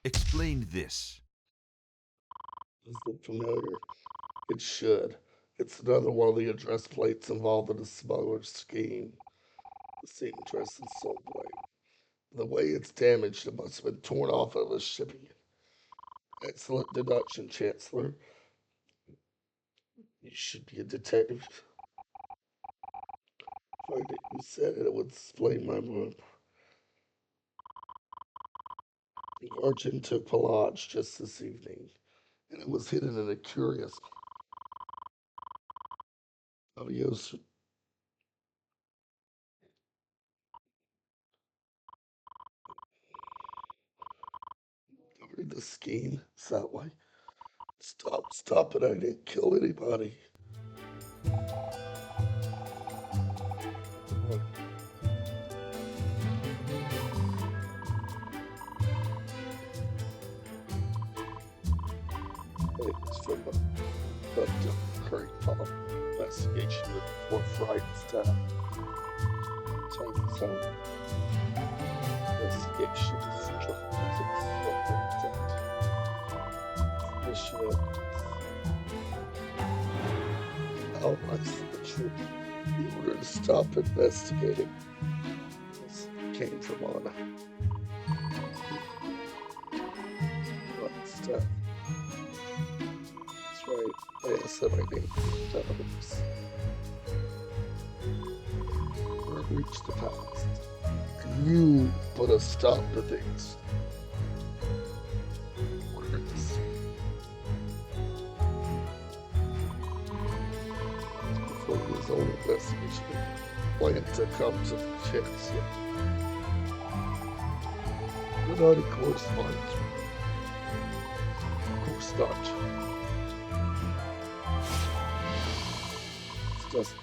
Explain this. Does look familiar. It should. It's another one of the address plates involved in a smuggler scheme. The same address and sold blade. The way it's damaged, it must have been torn off of a shipping. Excellent deduction, Chancellor. You should be a detective. Find it. You said it would explain my room. The urchin took Pelage just this evening, and it was hidden in a curious. Adios. Read the scheme. Is that why? Stop it. I didn't kill anybody. It's from a current follow investigation before Friday's death. Chinese home investigation is mission. Outlines the truth. The order to stop investigating came from Anna. Stuff. That's right. I said my name three times. We've reached the past. And you put a stop to things. Order this. Before his own investigation, plan to come to the chancellor. Good night, correspondence. Of course not. It's just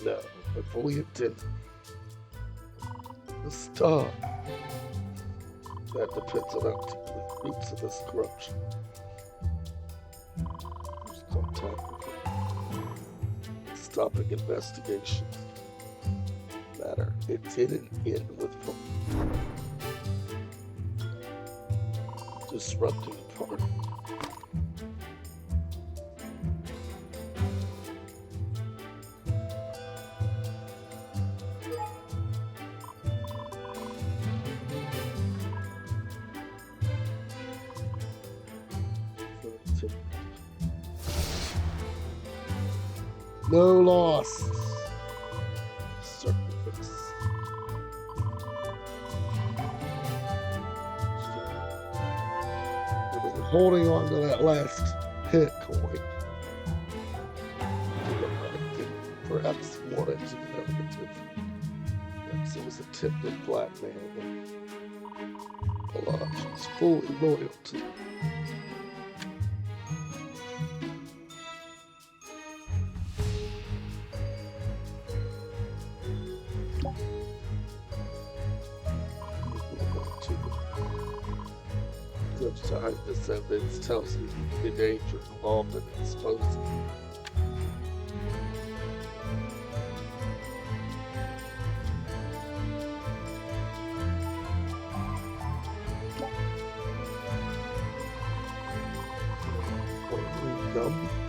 no, I fully intend to stop. That depends on how deep the roots of this corruption. There's contact with stopping investigation. Matter. It didn't end with disrupting the party. No loss. Surface. Holding on to that last hit coin. Perhaps he wanted to know the truth. Perhaps it was attempted blackmail. Pelage was fully loyal to him. Time this evidence tells me the danger involved in exposing.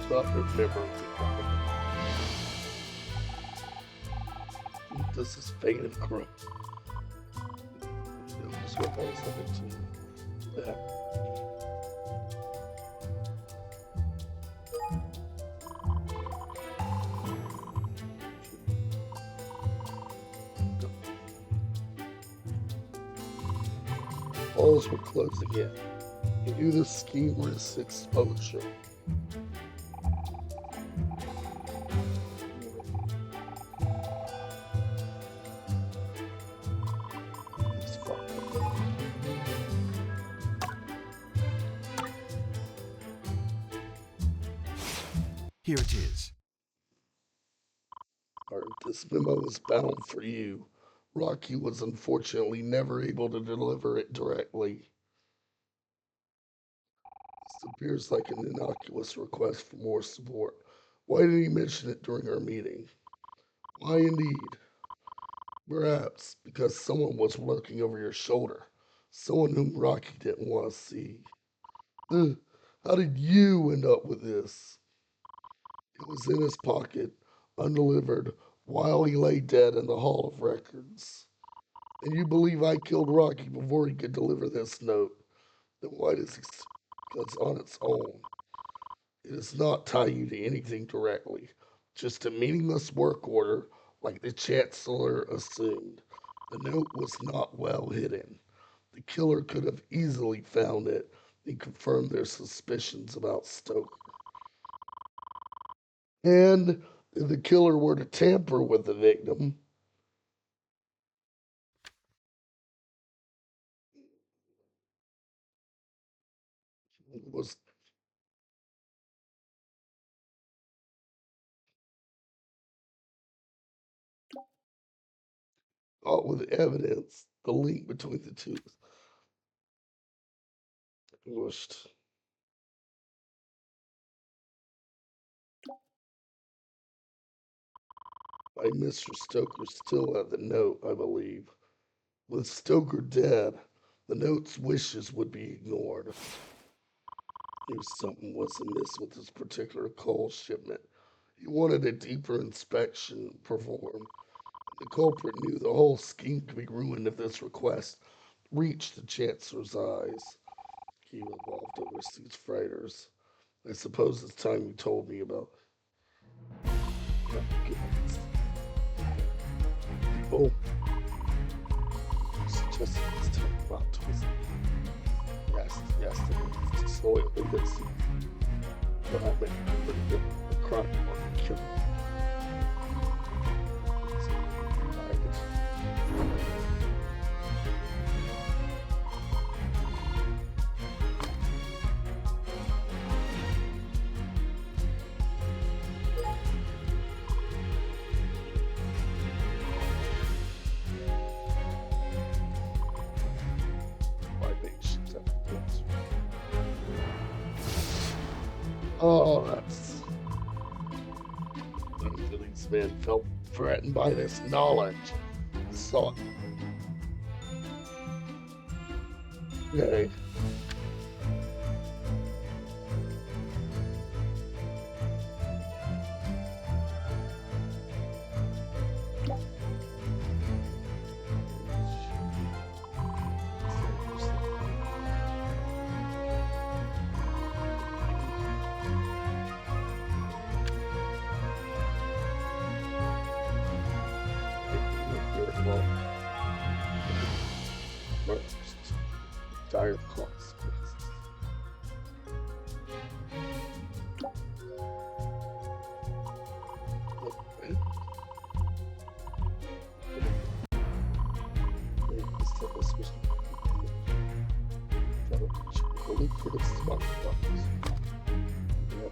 Not remember this is fate of corrupt. This revolves something to that. Walls were closing in. He knew the scheme risks exposure. Here it is. This memo is bound for you. Rocky was unfortunately never able to deliver it directly. This appears like an innocuous request for more support. Why did he mention it during our meeting? Why indeed? Perhaps because someone was looking over your shoulder. someone whom Rocky didn't want to see. Ugh, how did you end up with this? It was in his pocket, undelivered, while he lay dead in the Hall of Records. And you believe I killed Rocky before he could deliver this note? Then why does he? Because on its own, it does not tie you to anything directly, just a meaningless work order like the Chancellor assumed. The note was not well hidden. The killer could have easily found it and confirmed their suspicions about Stoker. And if the killer were to tamper with the victim, was caught with evidence, the link between the two was by Mr. Stoker still had the note, I believe. With Stoker dead, the note's wishes would be ignored. Knew something was amiss with this particular coal shipment. He wanted a deeper inspection performed. The culprit knew the whole scheme could be ruined if this request reached the Chancellor's eyes. He involved overseas freighters. I suppose it's time you told me about people suggesting it's time about twist. Yes, it's disloyal because but I mean the crime or killer. Oh, that's. These men felt threatened by this knowledge. So. Okay. Dire consequences. Look for the smart buttons. Yeah.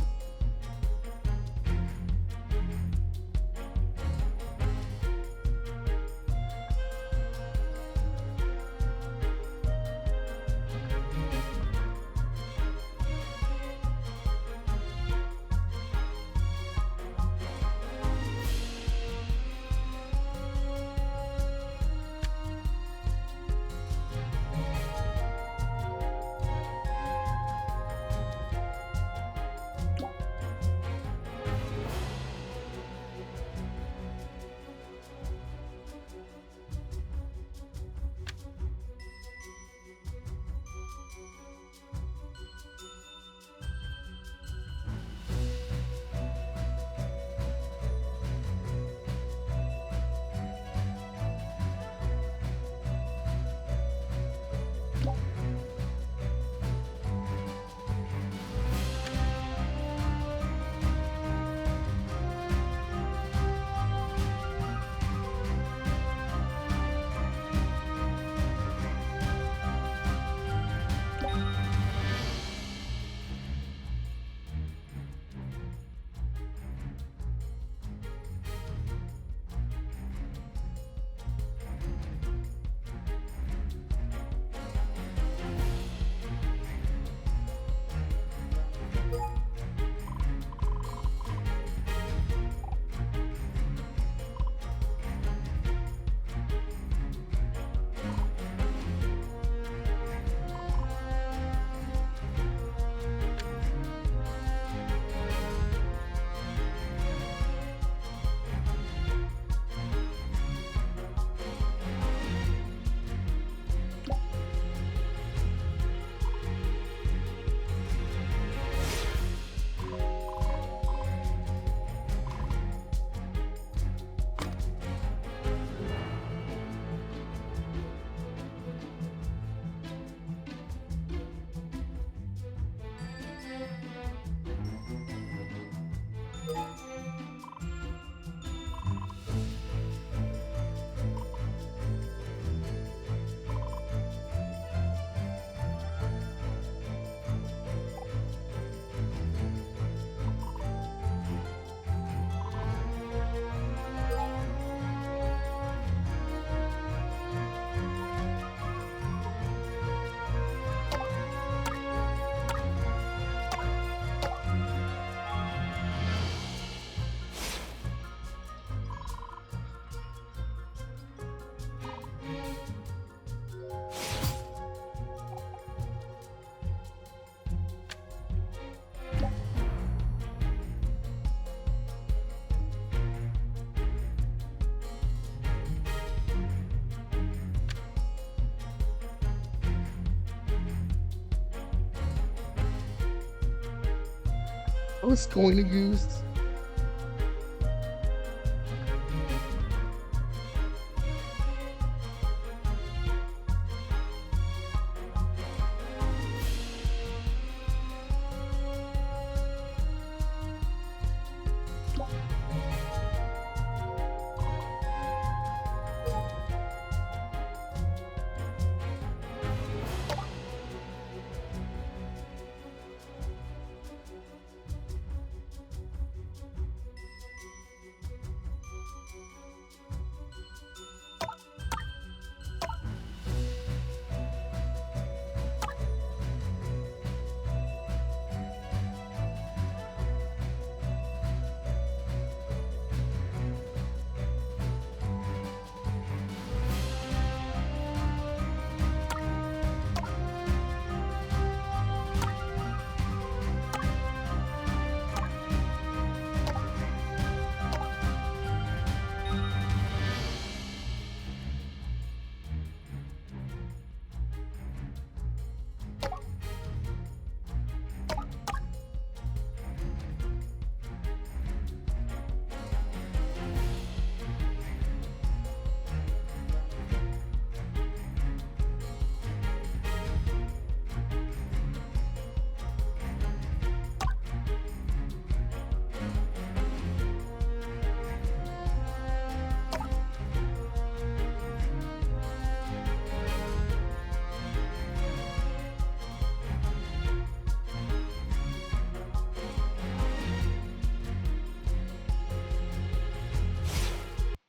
I was going to use.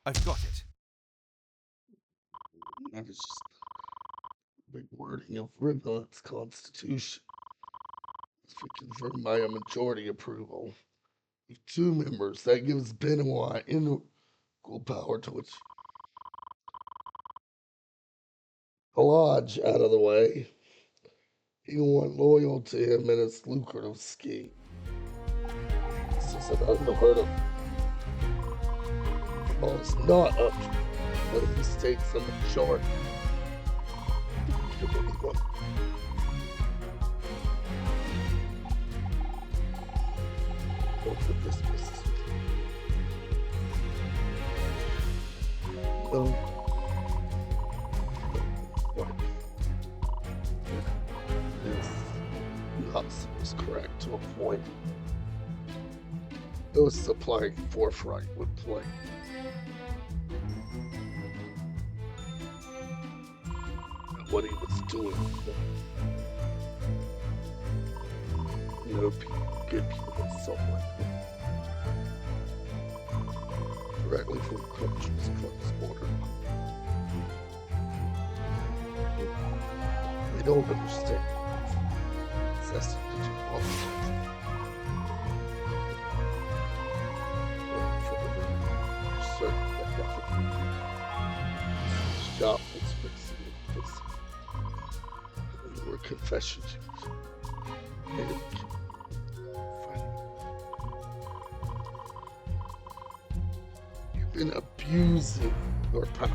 I've got it. That is just big wording of Riverland's constitution. If we confirm by a majority approval of 2 members, that gives Benoit equal power to which the lodge out of the way. He want loyal to him in his lucrative scheme. This is an unheard of. The ball is not up when he states the majority. Give anyone. Both of this business. No. This Hudson was correct to a point. It was supplying forthright with play. What he was doing. Good people somewhere. Directly from countries across the border. They don't understand. That's shop was fixing this. There were confessions. You've been abusing your power.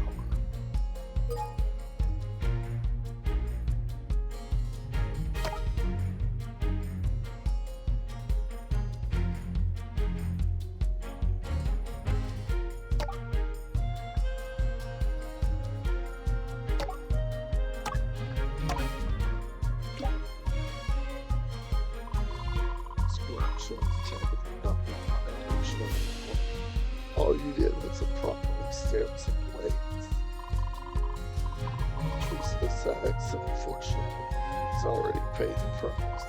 All you did was improperly stamp some blades. Teresa Sachs, unfortunately, he's already paid the price.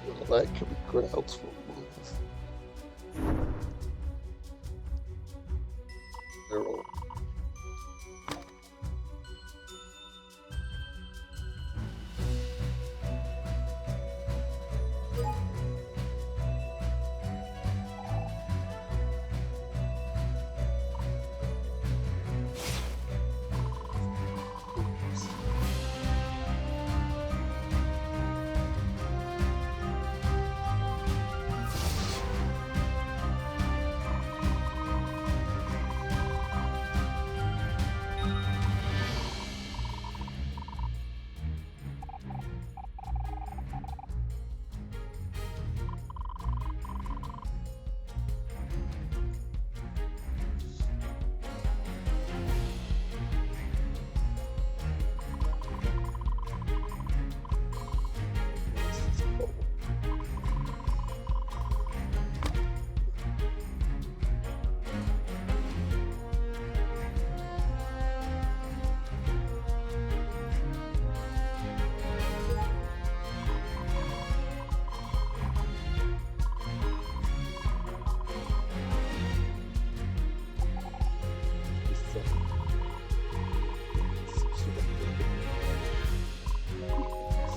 Well, that could be grounds for moves. They're all.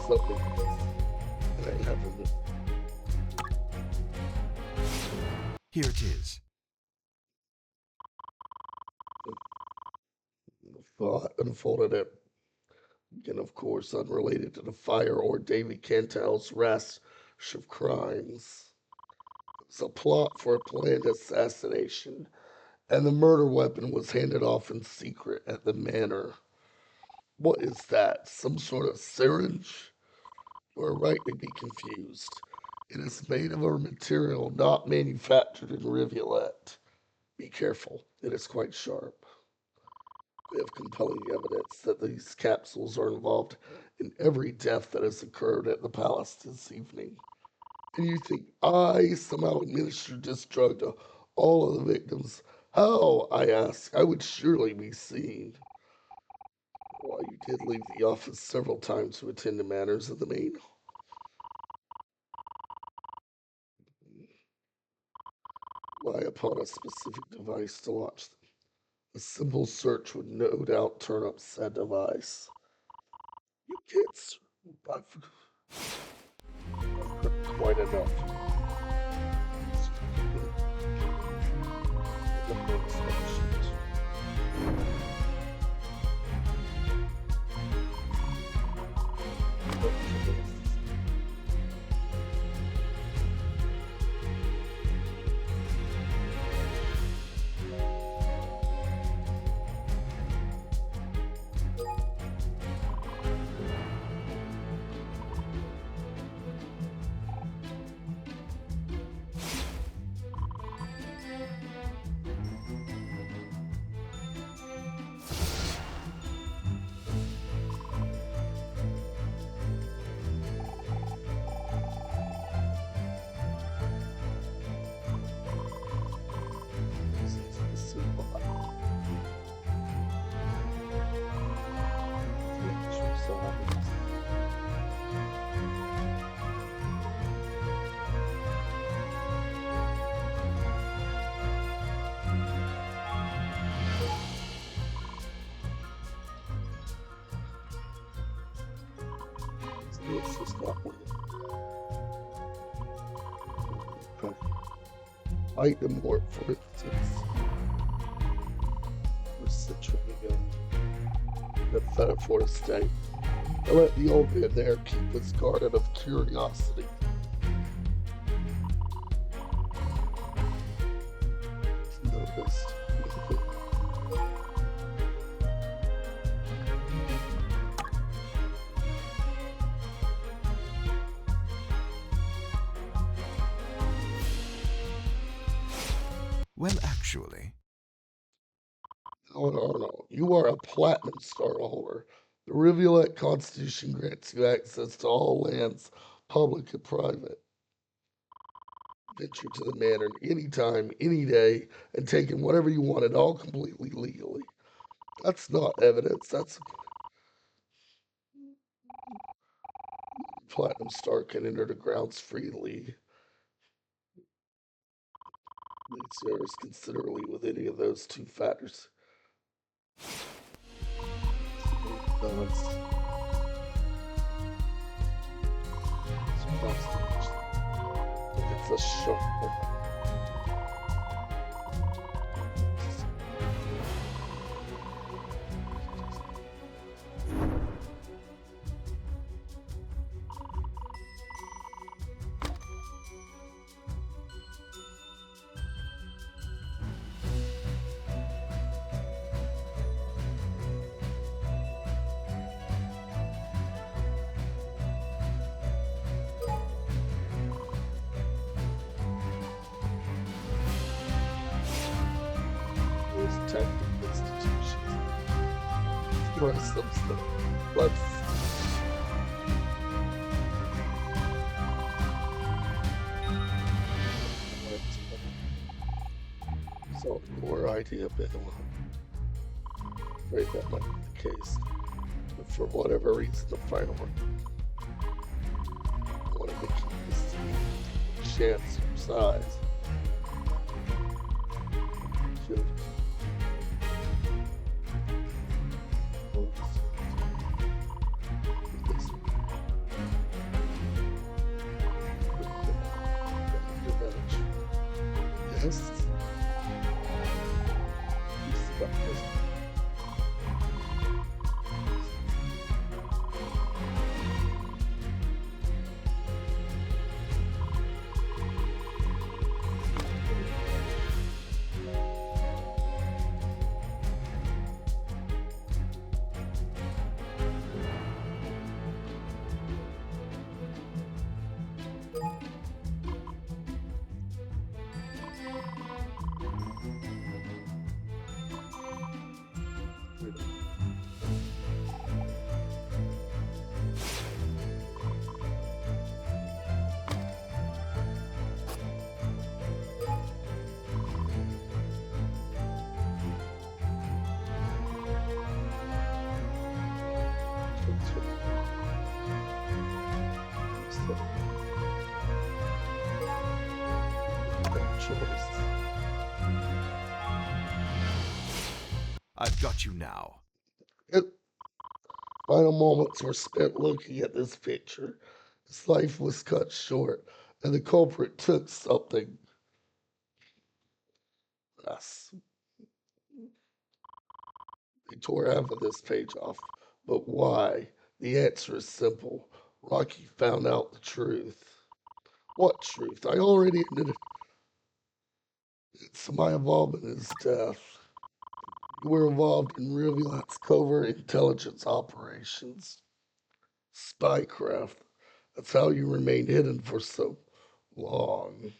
something that I haven't. Here it is. Thought unfolded it. And of course, unrelated to the fire or David Cantel's rash of crimes. It's a plot for a planned assassination, and the murder weapon was handed off in secret at the manor. What is that? Some sort of syringe? You are right to be confused. It is made of a material not manufactured in Rivulet. Be careful, it is quite sharp. We have compelling evidence that these capsules are involved in every death that has occurred at the palace this evening. And you think I somehow administered this drug to all of the victims? How, I ask, I would surely be seen. While you did leave the office several times to attend to matters of the main. Rely upon a specific device to launch them. A simple search would no doubt turn up said device. You kids, I've heard quite enough. This is not one. Item more, for instance, we're situating a better for a state. I let the old man there keep his garden of curiosity. Noticed. Well, actually, No. You are a platinum star holder. The Rivulet Constitution grants you access to all lands, public and private. Venture to the manor any time, any day, and take in whatever you wanted, all completely legally. That's not evidence. That's Platinum Star can enter the grounds freely. Leads errors considerably with any of those two factors. No, it's a sharp one. Technical institutions. Rest of stuff. Let's. So, your idea, Ben. Afraid that might be the case. But for whatever reason, the final one. I wanted to keep this chance of size. Should Yes. He's got this. I've got you now. It, final moments were spent looking at this picture. His life was cut short, and the culprit took something. Yes. They tore half of this page off. But why? The answer is simple. Rocky found out the truth. What truth? I already admitted it's my involvement in his death. You were involved in Rivulet's covert intelligence operations. Spycraft. That's how you remained hidden for so long.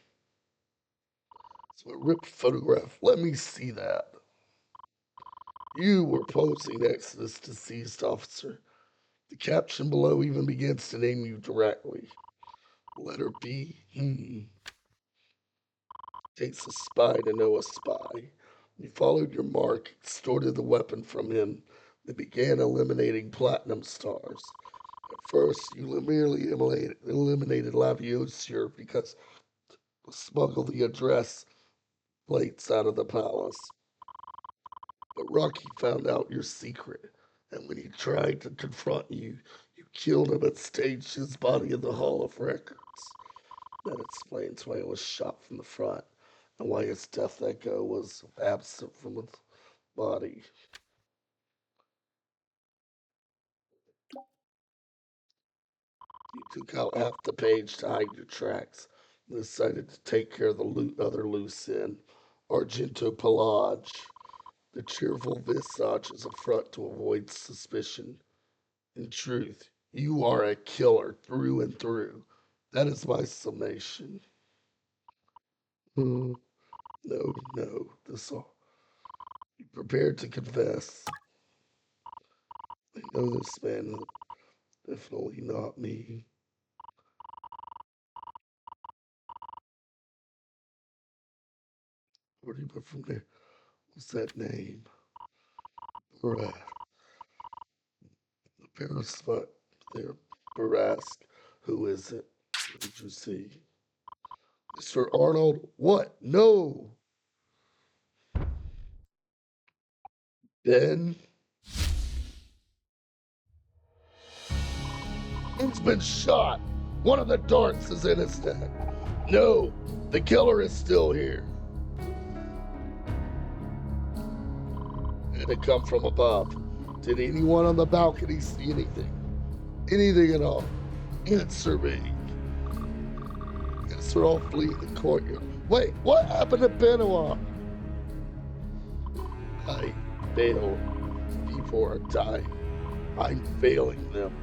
So a ripped photograph. Let me see that. You were posing next to this deceased officer. The caption below even begins to name you directly. Letter B. Takes a spy to know a spy. You followed your mark, extorted the weapon from him, and began eliminating platinum stars. At first, you merely eliminated Lavoisier because smuggled the address plates out of the palace. But Rocky found out your secret, and when he tried to confront you, you killed him and staged his body in the Hall of Records. That explains why it was shot from the front, and why his death echo was absent from his body. You took out half the page to hide your tracks, and decided to take care of the other loose end. Argento Pelage. The cheerful visage is a front to avoid suspicion. In truth, you are a killer through and through. That is my summation. No, this all. Be prepared to confess. I know this man is definitely not me. Where do you put from there? What's that name? Right. The Paris spot there. Barask. Who is it? What did you see? Mr. Arnold? What? No. Ben? He's been shot. One of the darts is in his neck. No, the killer is still here. Had it come from above? Did anyone on the balcony see anything? Anything at all? Answer me. Yes, we're all fleeing the courtyard. Wait, what happened to Benoit? I fail. People are dying. I'm failing them.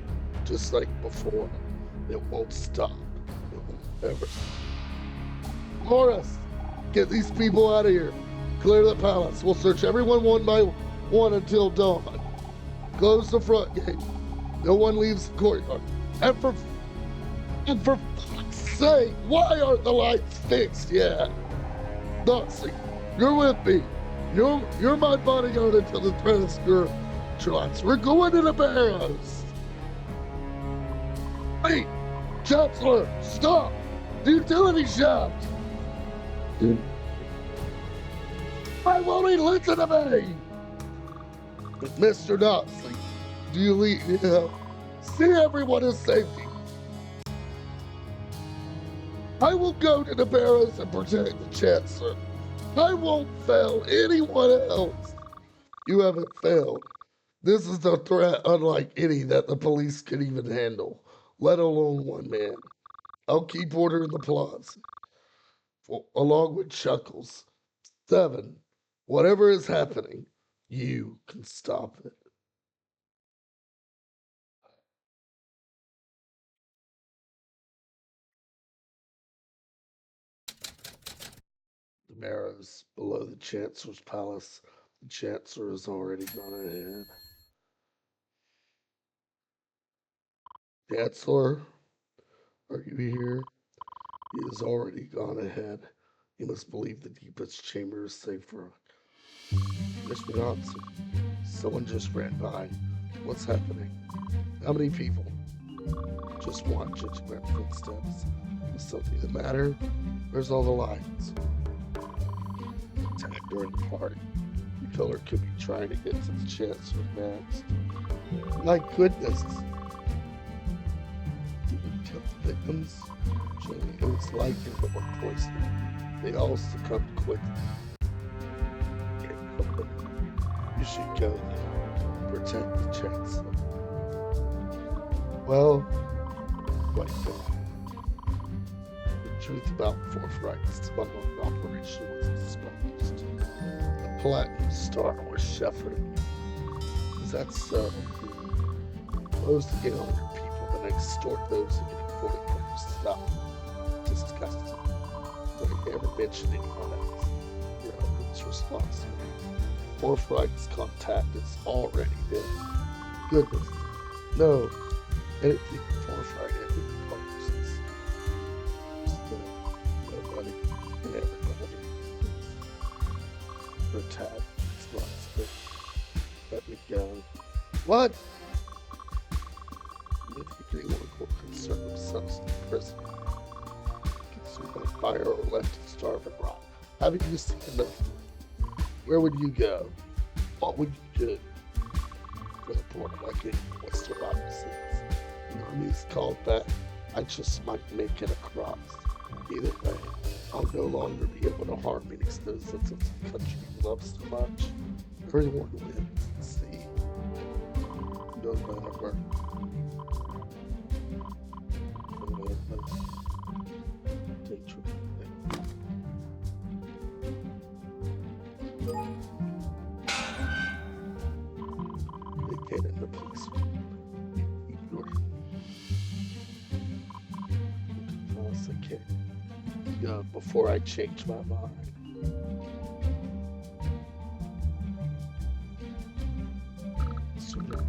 Just like before. It won't stop. It won't ever. Morris, get these people out of here. Clear the palace. We'll search everyone one by one until dawn. Close the front gate. No one leaves the courtyard. And for fuck's sake, why aren't the lights fixed yet? Noxie, you're with me. You're my bodyguard until the transfer lights. We're going to the barrows. Wait, Chancellor, stop! The utility shaft! Why won't he listen to me? Mr. Noxley, do you leave me help? See everyone is safety. I will go to the barrows and protect the Chancellor. I won't fail anyone else. You haven't failed. This is a threat unlike any that the police could even handle, let alone one man. I'll keep order in the plaza, along with Chuckles. 7. Whatever is happening, you can stop it. The Marrows below the Chancellor's palace. The Chancellor has already gone ahead. Chancellor, are you here? He has already gone ahead. You must believe the deepest chamber is safe for Mr. Johnson. Someone just ran by. What's happening? How many people? Just one, judging by footsteps. Is something the matter? Where's all the lights? Attack during the party. The killer could be trying to get to the Chancellor next. My goodness. Did we kill the victims? It was lightning that were poisoning. They all succumbed quickly. You should go there. Protect the Chancellor. Well, quite good. The truth about Forthright's smuggling operation was exposed. The Platinum Star was shepherding. Is that so? Close to get on your people and extort those who can afford it for yourself. Disgusting. But I never mentioned anyone else. You're who's responsible. Forthright's contact is already there. Goodness. No. Anything Forthright ever proposes. Still, nobody and everybody. For attack, it's not space. Let me go. What? You think anyone will concern themselves in prison? Consumed by fire or left to starve and rot? Haven't you seen enough? Where would you go? What would you do? For the poor like it, what's the opposite? The army's called back. I just might make it across. Either way, I'll no longer be able to harm any citizens of the country you love so much. Everyone wins. See? No matter where. They get in the police. Okay. Before I change my mind. So, been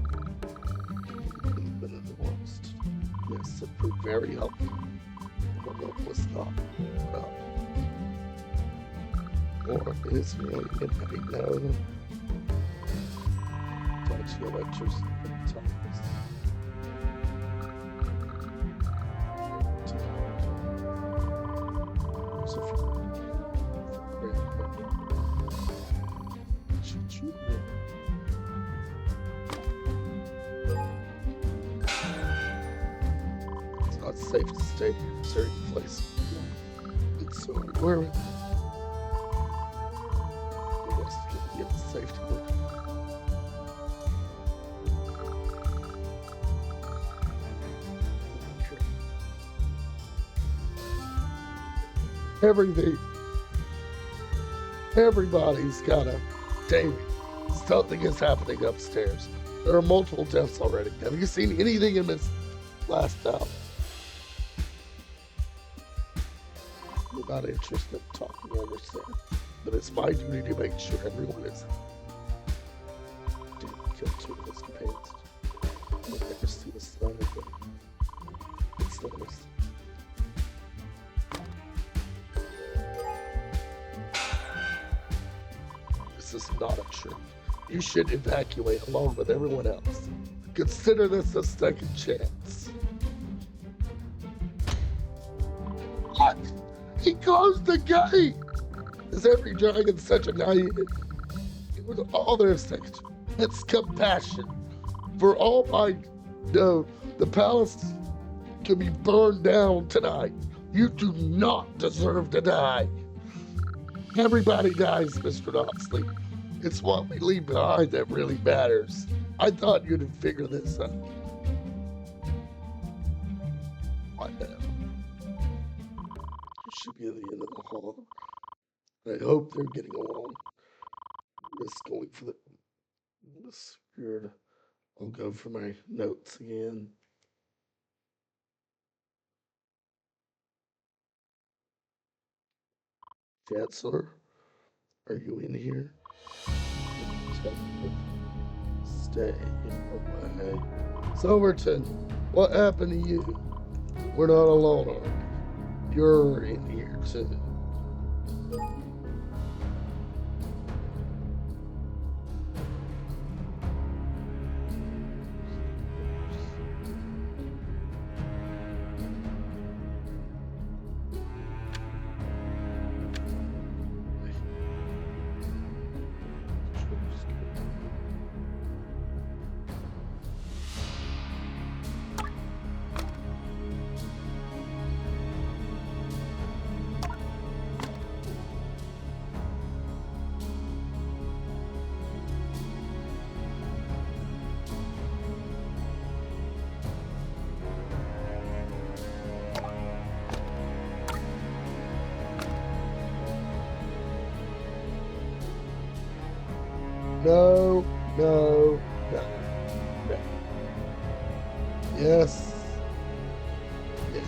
in the worst. Yes, it proved very helpful. But what was not well. Or is really anybody know? Touching electricity and topics. It's not safe to stay in a certain place. It's so where we must get the safety book. Everything. Everybody's got a Davey. Something is happening upstairs. There are multiple deaths already. Have you seen anything in this last hour? You're not interested in talking, I understand. But it's my duty to make sure everyone is. Didn't kill 2 of his companions. I'll never see the sun again. It's the worst. This is not a trick. You should evacuate along with everyone else. Consider this a second chance. What? He closed the gate! Is every dragon such a naive? It was all their section. It's compassion. For all I know, the palace can be burned down tonight. You do not deserve to die. Everybody dies, Mr. Noxley. It's what we leave behind that really matters. I thought you'd figure this out. What now? You should be at the end of the hall. I hope they're getting along. Just going for this weird. I'll go for my notes again. Chancellor, are you in here? Stay away. Silverton, what happened to you? We're not alone, are we? You're in here too. No, no, no, no. Yes. Yes.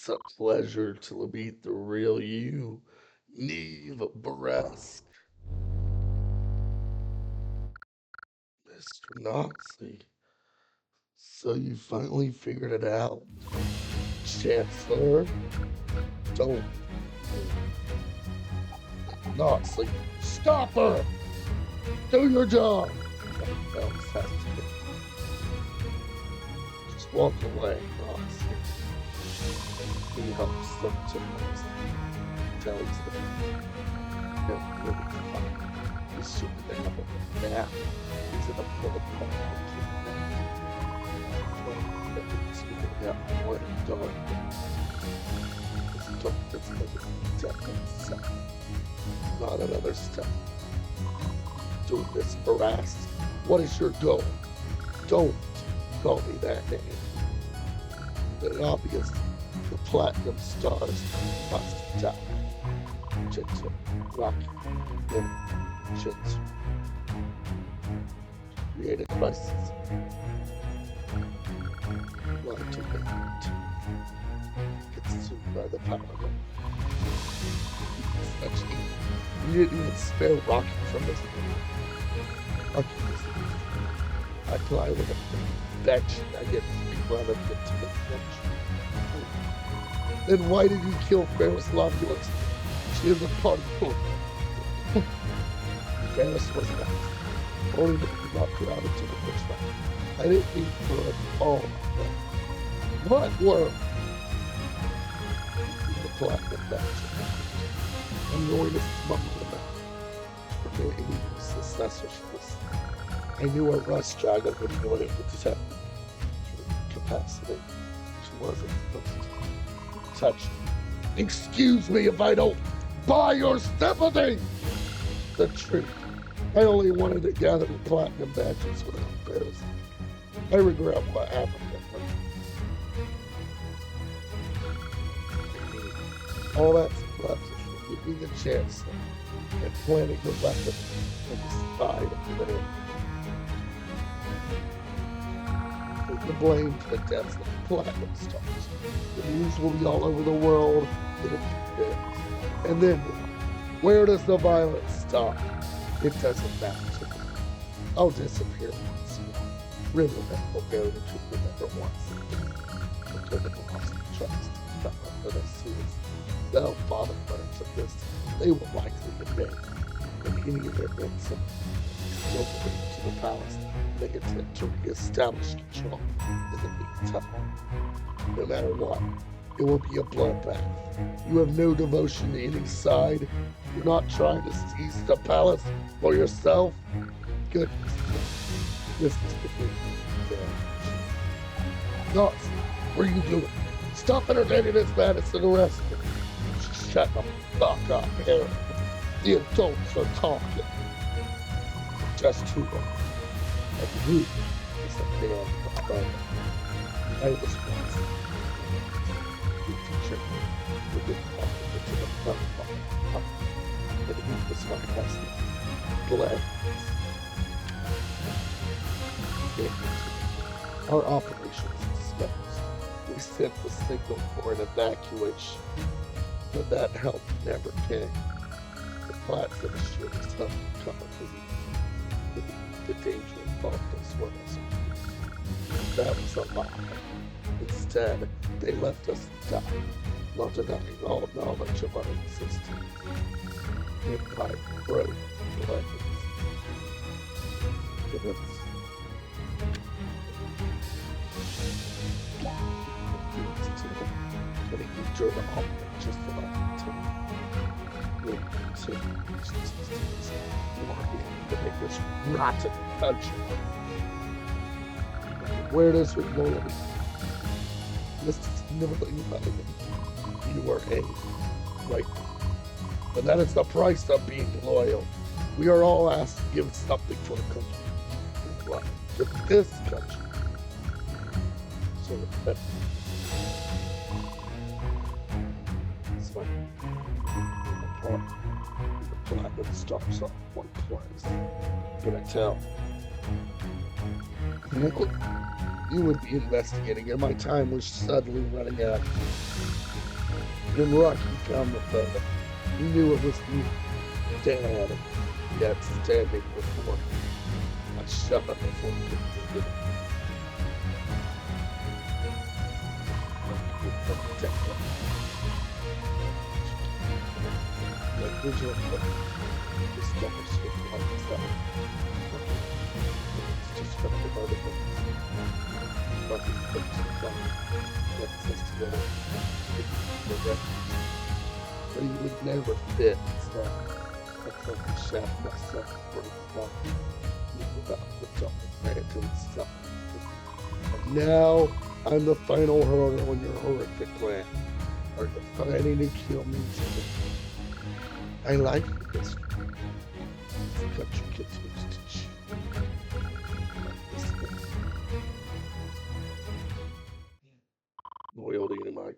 It's a pleasure to meet the real you, Neve Baresk. Mr. Noxley. So you finally figured it out. Chancellor, don't. Noxley, stop her! Do your job! Nothing else has to do. Just walk away, Noxley. He helps them to tells them that will be fine. He's soon they have a nap. He's in a protocol. Yeah, what a dog. This dog that's going to step. Not another step. Doing this harassed. What is your goal? Don't call me that name. The obvious, the platinum stars must die. Gentle, rocky, and gentle. Create a crisis. Why to wait? Gets to by the power. Such evil. You didn't even spare Rocky from this. Rocky was I fly with a bench and I get free run of it to the bench. Then why did you kill Ferris Lobulus? She is a part of the Ferris was not. Only that he not put out into the bushfire. I didn't mean for it all. What were the platinum badge? I'm going to smuggle them out. For their useless, that's what she was. I knew a rust dragon would be able to detect capacity. She wasn't supposed to touch me. Excuse me if I don't buy your sympathy! The truth. I only wanted to gather the platinum badges without theirs. I regret what happened to her. All that's left is for giving the chance and planting the weapon on the side of the man. Put the blame to the deaths of the platinum stars. The news will be all over the world that it begins. And then, where does the violence stop? It doesn't matter to me. I'll disappear once more. Riverman will bury the truth remember once. Until they lost trust. Not let us see this. They'll father learns of this. They will likely admit in any of their ransom. Still bring to the palace. They intend to reestablish control in the meantime. No matter what, it will be a bloodbath. You have no devotion to any side. You're not trying to seize the palace for yourself. Goodness, this is the thing. Knox, what are you doing? Stop entertaining this madness and arrest him. Shut the fuck up, Harry. The adults are talking. Just too long. And you is the man of the I was once. You teacher. You didn't want to get to the front of the pump. And he was my husband. Glad. Our operation is exposed. We sent the signal for an evacuation, but that help never came. The platform sure as hell coming for me. The danger involved us was. That was a lie. Instead, they left us to die, not denying all knowledge of our existence. Empire broke legends. But he endured all just about to to make this rotten country. Where does your loyalty? This is significantly better. You are a right. But that is the price of being loyal. We are all asked to give something for the country. What? To this country. So that it's fine. The platinum stops on one place. Can I tell? You would be investigating, and my time was suddenly running out. When Rocky found the fella, he knew it was me, Dad, yet standing before him. I shot before he could get like digital this double shift like itself. It's just from the other things. Rocky puts it down, gets us together, the rest. But he would never fit, so I took the shaft myself for the body. Without the top ranch and stuff. And now I'm the final hurdle in your horrific plan. Are you planning to kill me today? I like this. Cut your kids loose to chew. Loyalty might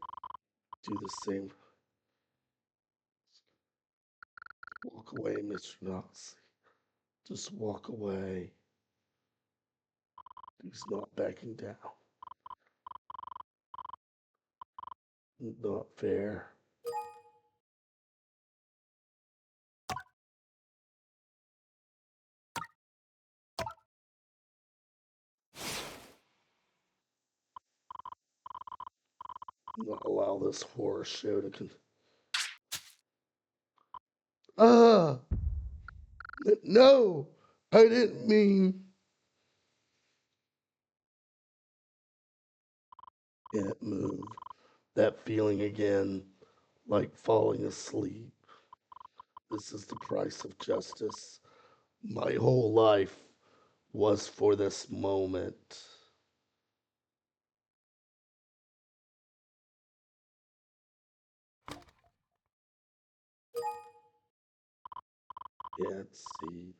do the same. Walk away, Mr. Knox. Just walk away. He's not backing down. Not fair. Not allow this horror show to Ah! No! I didn't mean. Can't move. That feeling again, like falling asleep. This is the price of justice. My whole life was for this moment. Can't see.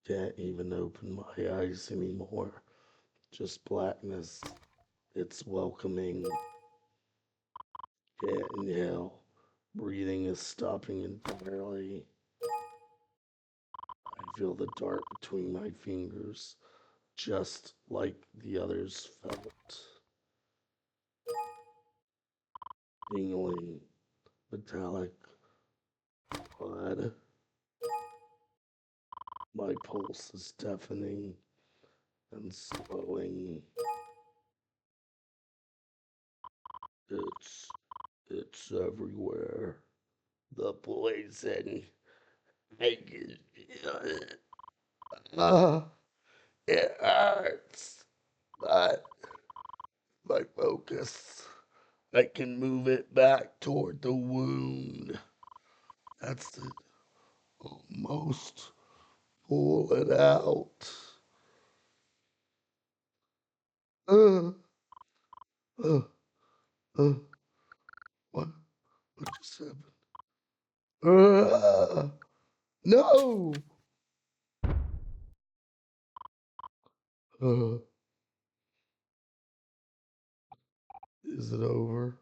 Can't even open my eyes anymore. Just blackness. It's welcoming. Can't inhale. Breathing is stopping entirely. I feel the dark between my fingers, just like the others felt. Tingling, metallic blood. My pulse is deafening and slowing. It's everywhere. The poison. I can feel it. Ah, it hurts. But my focus, I can move it back toward the wound. That's it. Almost pull it out. Uh, uh, uh, what? What just happened? No! Uh, is it over?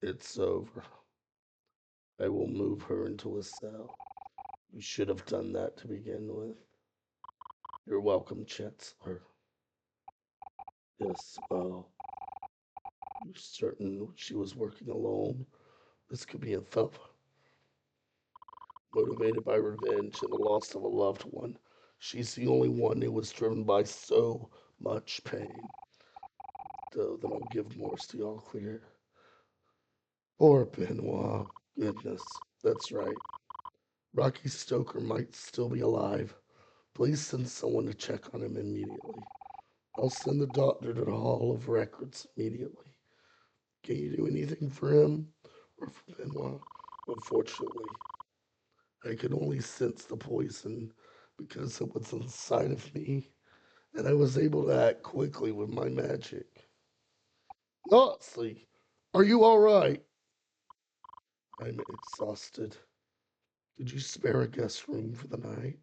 It's over. I will move her into a cell. You should have done that to begin with. You're welcome, Chancellor. Yes, well, you're certain she was working alone? This could be a fella motivated by revenge and the loss of a loved one. She's the only one who was driven by so much pain. Though, then I'll give Morse the all clear. Poor Benoit. Goodness, that's right. Rocky Stoker might still be alive. Please send someone to check on him immediately. I'll send the doctor to the Hall of Records immediately. Can you do anything for him? Or for Benoit? Unfortunately, I could only sense the poison because it was inside of me, and I was able to act quickly with my magic. Honestly, are you alright? I'm exhausted. Did you spare a guest room for the night?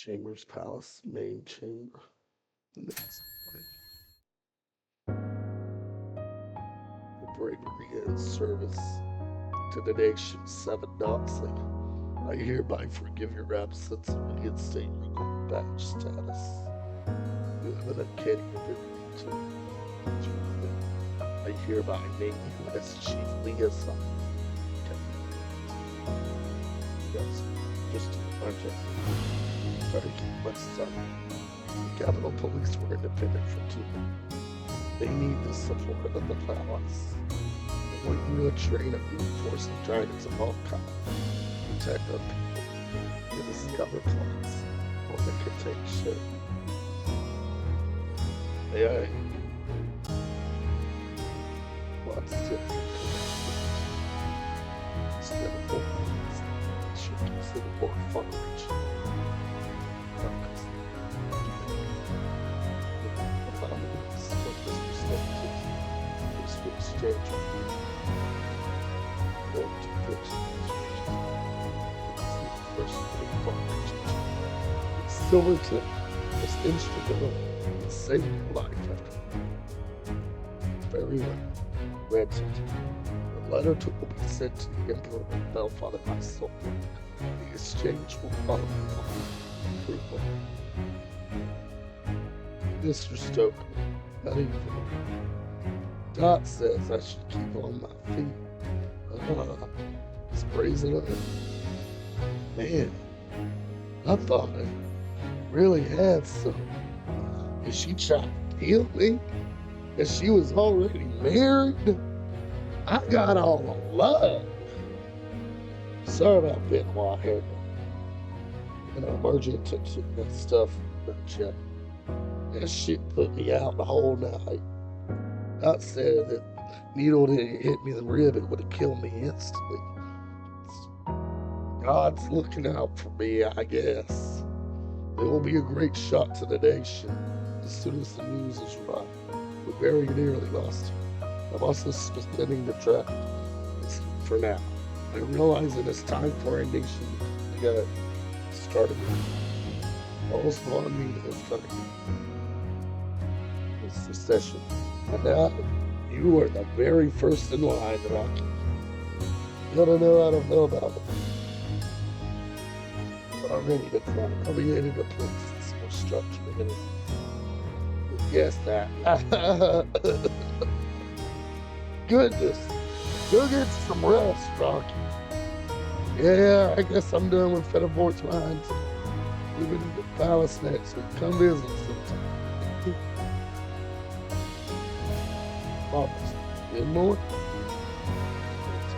Chambers Palace, main chamber. The next morning, the bravery and service to the nation, 7 Knoxley. I hereby forgive your absence and reinstate your gold badge status. You have an uncanny ability to I hereby name you as Chief Liaison. Yes, just to remind you, try to keep my son. The Capitol Police were independent from two. They need the support of the palace. They want you to train a brute force of dragons of all kinds. Protect our people. Give us the other plots. Or they can take shit. AI. Lots of tips. Instead of focus, should consider more fun reaching. Exchange. Silverton was instrumental in saving your life after very well. Granted, the letter will be sent to the Emperor of Belfather by soul. The exchange will follow upon approval. Mr. Stoker, not even. Dot says I should keep on my feet. It's brazen up. Man, I thought I really had some. Is she trying to kill me? And she was already married? I got all the love. Sorry about being wild-haired. And I'm urgent to that stuff, but that shit put me out the whole night. Dot said that needle didn't hit me in the rib, it would have killed me instantly. God's looking out for me, I guess. It will be a great shock to the nation as soon as the news is right. We very nearly lost him. I'm also suspending the draft for now. I realize that it's time for our nation to get started. Almost on me this time. This secession. And now, you are the very first in line, Rocky. You gotta know I don't know about it. But I'm ready to try. I'll be ready to put some more structure in it. Yes, that. Goodness. Go get some rest, Rocky. Yeah, I guess I'm done with Fedivort's Mines. Moving to the palace next week. Come visit sometime. Good more. It's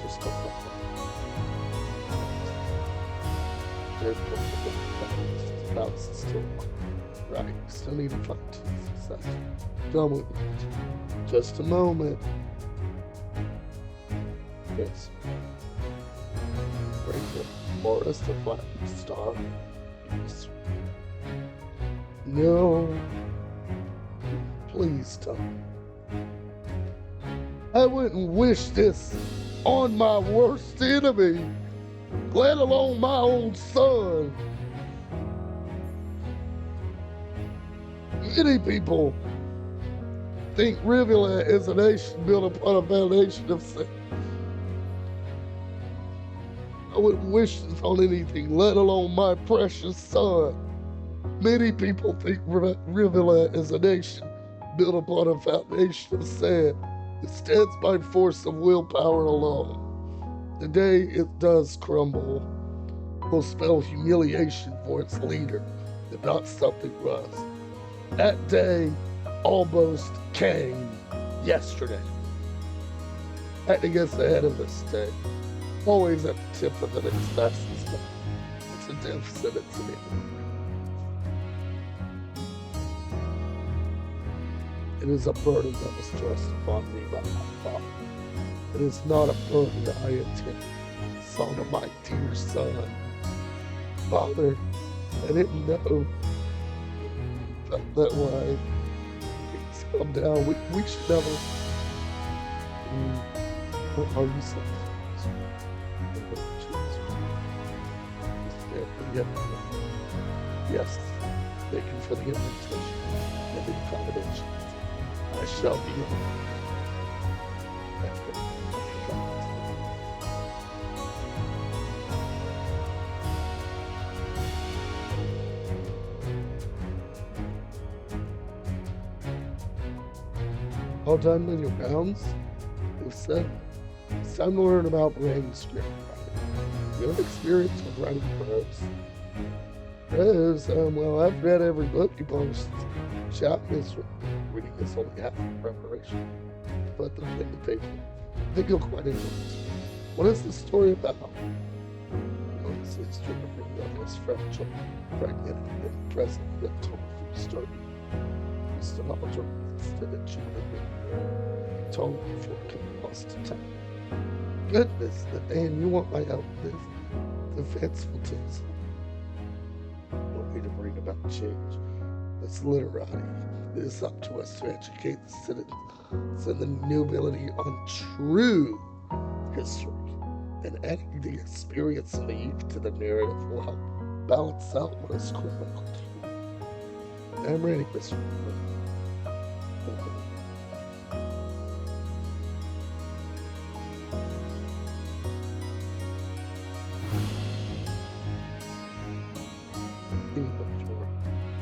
just the palace is still right. Still need to find success. Come with me. Just a moment. Yes. Break the forest of flattened star. No. Please don't. I wouldn't wish this on my worst enemy, let alone my own son. Many people think Rivulet is a nation built upon a foundation of sin. I wouldn't wish this on anything, let alone my precious son. Many people think Rivulet is a nation built upon a foundation of sand. It stands by force of willpower alone. The day it does crumble will spell humiliation for its leader, if not something worse. That day almost came yesterday. I had to get ahead of this day. Always at the tip of the next fastest one. It's a death sentence in it. It is a burden that was thrust upon me by my father. It is not a burden that I intend. Son of my dear son. Father, I didn't know that way. It's come down. We should never. What are you saying? Yes, thank you for the invitation and the accommodation. I shall be All done with your rounds? Who said it's time to learn about manuscript writing. You have experience with writing prose. Prose? Well, I've read every book you published. Chapters reading is only half the preparation. Put them in the paper. I think you'll quite enjoy this. What is the story about? It's the history of a youngest fragile, pregnant, and present that told from the story. It's the knowledge of that she had told before it could be lost to time. Goodness, Nathaniel, you want my help with this? The fanciful tales. No way to bring about change. It's literati. It is up to us to educate the citizens and the nobility on true history, and adding the experience of the youth to the narrative will help balance out what is critical to you. I'm ready, Mr.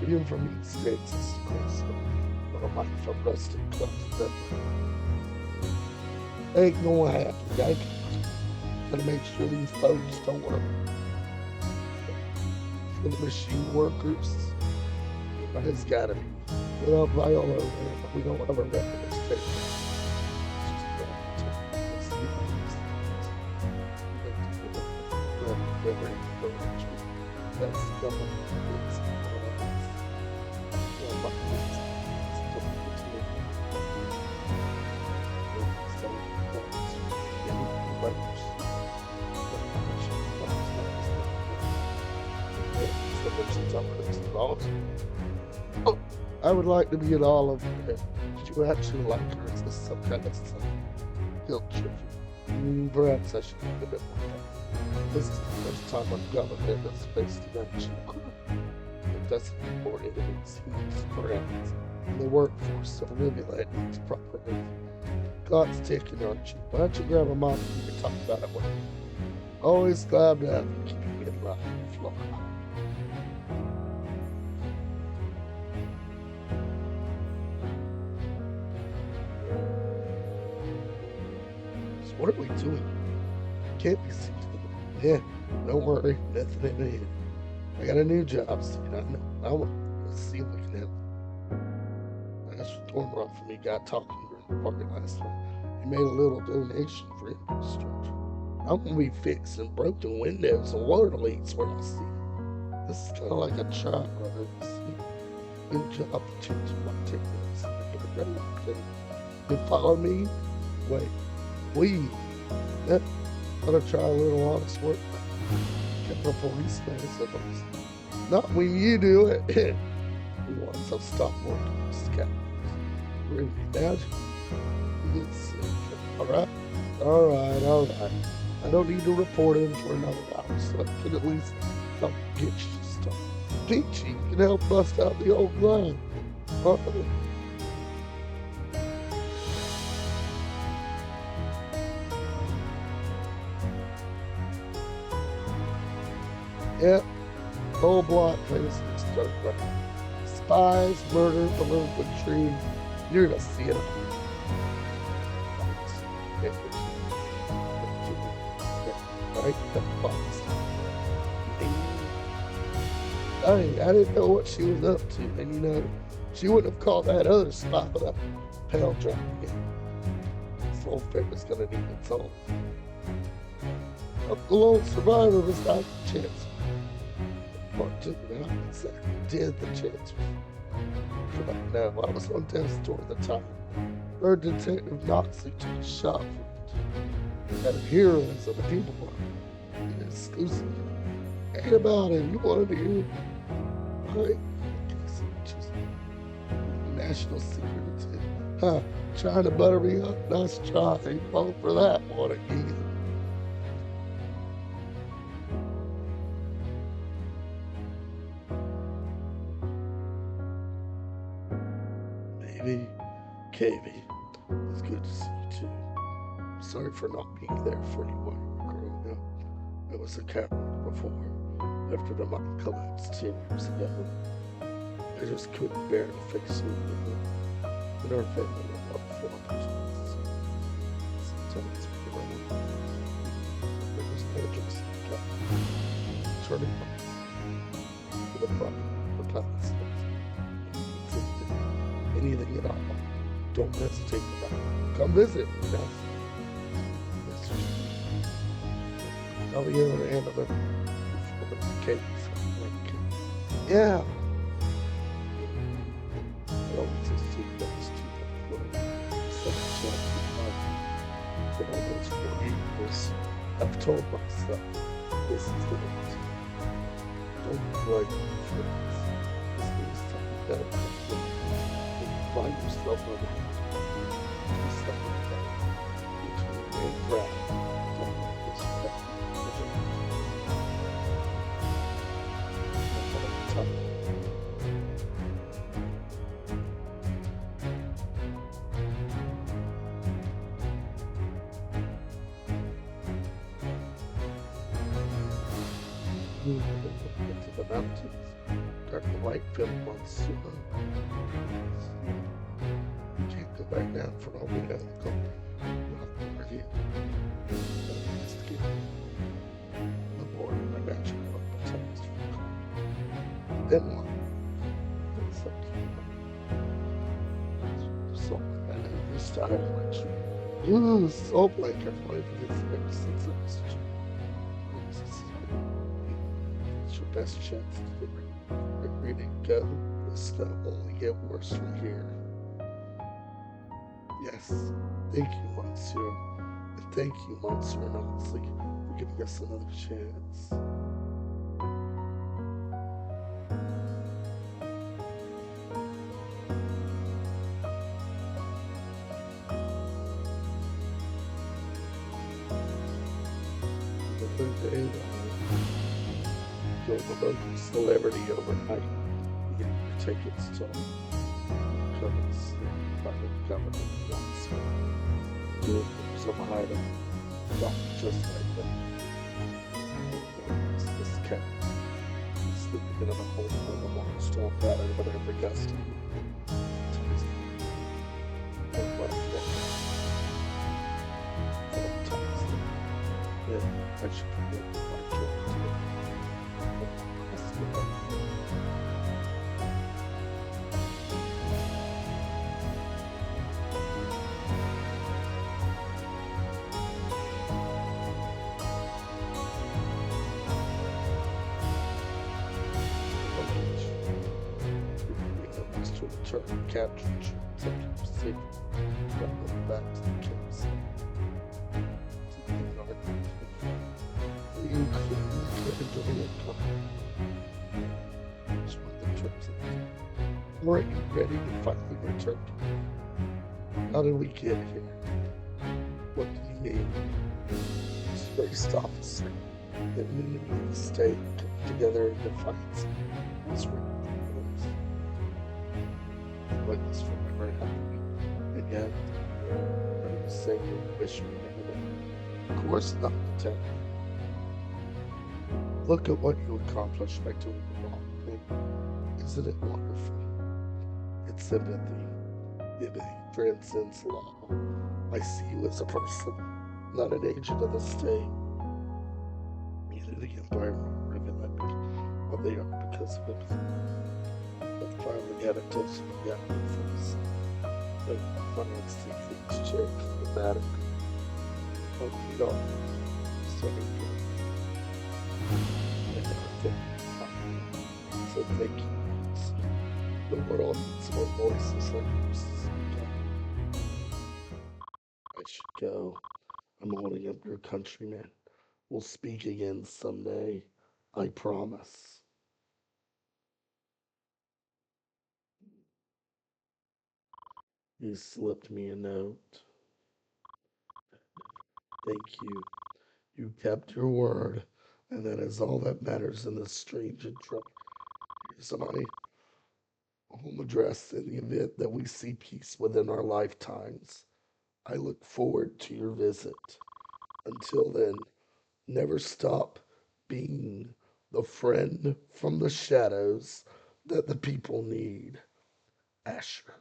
Even from the States, is crazy. But I'm like from rustic clubs that ain't gonna happen. I gotta make sure these folks don't work. For the machine workers, it's gotta be. Without Viola, we don't have a representation. That's I would like to be at all of her. Did you actually like her? Is this some kind of guilt trip? Perhaps I should be a bit more. This is the first time I've gone a bit of space dimension. It doesn't report it seems perhaps in the workforce to manipulate these properly. God's taking on you. Why don't you grab a mop and we can talk about it later? Always glad to have you keeping me in line, Flora. So what are we doing? Can't be seen. Yeah, don't worry, nothing in the head. I got a new job, so I want to see if we can help. That's what Thornrock and me got talking during the party last night. He made a little donation for infrastructure. I'm gonna be fixing broken windows and water leaks where I see it. This is kind of like a trial run. Good job changing my techniques. You follow me? Wait, we? Yep. Gotta try a little honest work. Get the policeman as a host. Not when you do it. We want to stop working with scouts. Really, now all right. I don't need to report in for another hour, so I can at least help get you started. Peachy can help bust out the old line. Yep, whole block face start running. Spies, murder, delinquent trees. You're gonna see it. Right? I didn't know what she was up to, and she wouldn't have called that other spot with a pale drop again. This whole thing was gonna need its own. The lone survivor was not the chance. Part two, now exactly did the chance. No, I was on death's door at the time. Third Detective Noxley took a shot for it. Had heroes of the people were exclusive. Ain't about it. You wanted to hear it. Right? Just national secret. Huh? Trying to butter me up? Nice try. Ain't falling for that one again. Kavy, it's good to see you too. I'm sorry for not being there for you while you were growing up. I was a captain before, after the mine collapsed 10 years ago. I just couldn't bear to face it when our family were up for tenants were running. There was no just turning to the front for Thomas. Anything at all. Don't hesitate to come visit. Yes. On the other end of the case. Like, yeah. Well, it's just two those two for almost 4 years. I've told myself this is the way. Don't write friends. This is something better. Find yourself on the something better. Between and proud. Don't respect. Into the mountains, dark the white film once. You can't go back down for all we have to go. Not over here. Just get the board and I got you up the text. Then what? It's up to you. So I know this style election. So like everybody gets ever since I was it's your best chance to get ready to go. This stuff will only get worse from here. Yes. Thank you, Monsieur. And thank you, Monsieur Knoxley, for giving us another chance. The third day, go the local celebrity overnight. You get your tickets to Cummins, private government once. Do some item, not just like that. This cat sleeping in a hole in the water storm pattern, but every gust. Yeah, I should forget my job. To return captured sometimes safe back to the camps. You couldn't enjoy it. Just one of the trips. Were you ready to finally return? How did we get here? What do you mean? Disgraced officer and enemy of the state come together in defiance. It's like this forever happening again. I'm saying you wish me anything. Of course not, Lieutenant. Look at what you accomplished by doing the wrong thing. Isn't it wonderful? It's sympathy. It transcends law. I see you as a person, not an agent of the state. Unity Empire Revelant, what they are because of it. But finally had a touch of the force. The financing things change the matter. Oh, you don't. Starting to. I never think. So thank you. The world needs more voices like yours. I should go. I'm holding up your countrymen. We'll speak again someday. I promise. You slipped me a note. Thank you. You kept your word, and that is all that matters in this strange and troubled. Here's my home address in the event that we see peace within our lifetimes. I look forward to your visit. Until then, never stop being the friend from the shadows that the people need. Asher.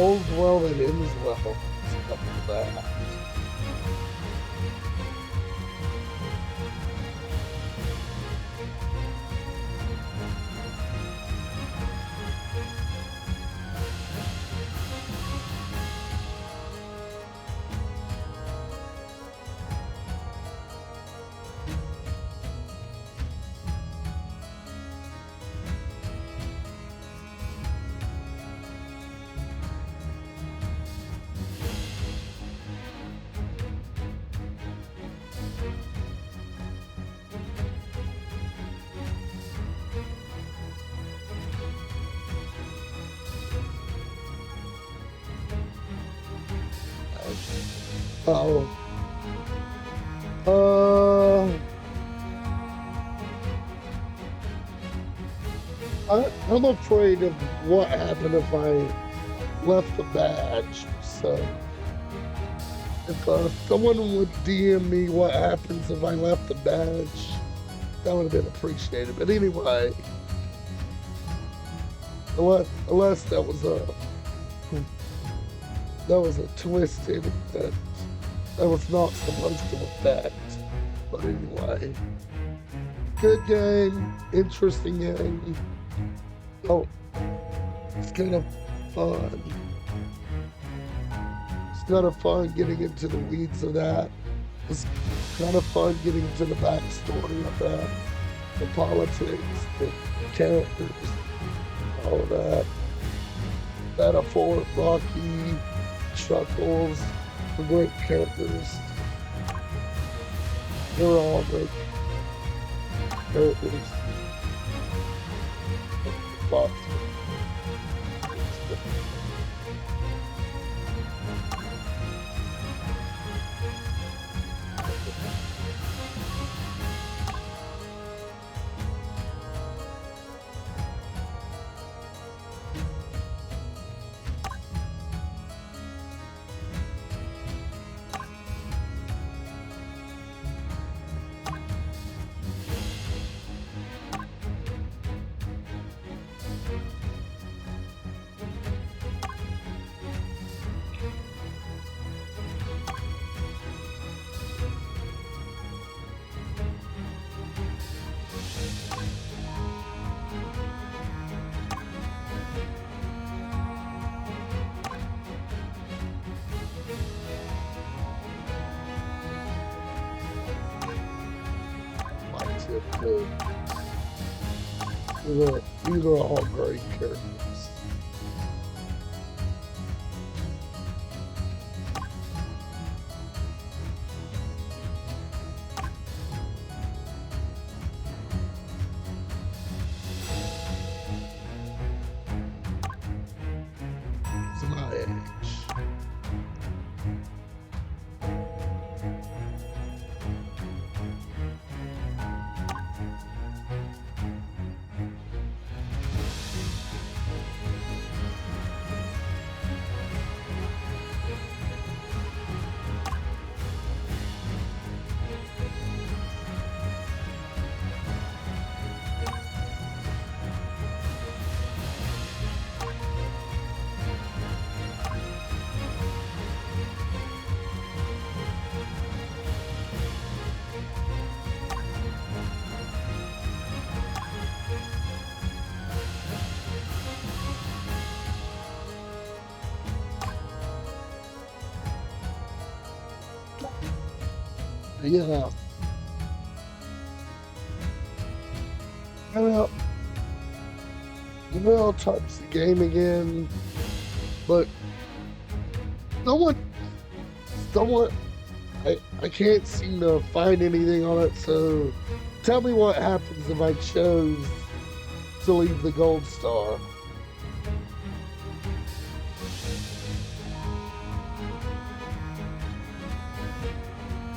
all's well that ends well. Stuff like that. Oh. I'm afraid of what happened if I left the badge. So, if someone would DM me what happens if I left the badge, that would have been appreciated. But anyway, unless that was a twist in it that was not supposed to affect. But anyway, good game, interesting game. Oh, it's kind of fun. It's kind of fun getting into the weeds of that. It's kind of fun getting into the backstory of that, the politics, the characters, all of that. Metaphor, Rocky, Chuckles, the great characters. They're all great characters. Fox. These are all great characters. It's my age. Yeah. I know I'll touch the game again, but someone, I can't seem to find anything on it, so tell me what happens if I chose to leave the gold star.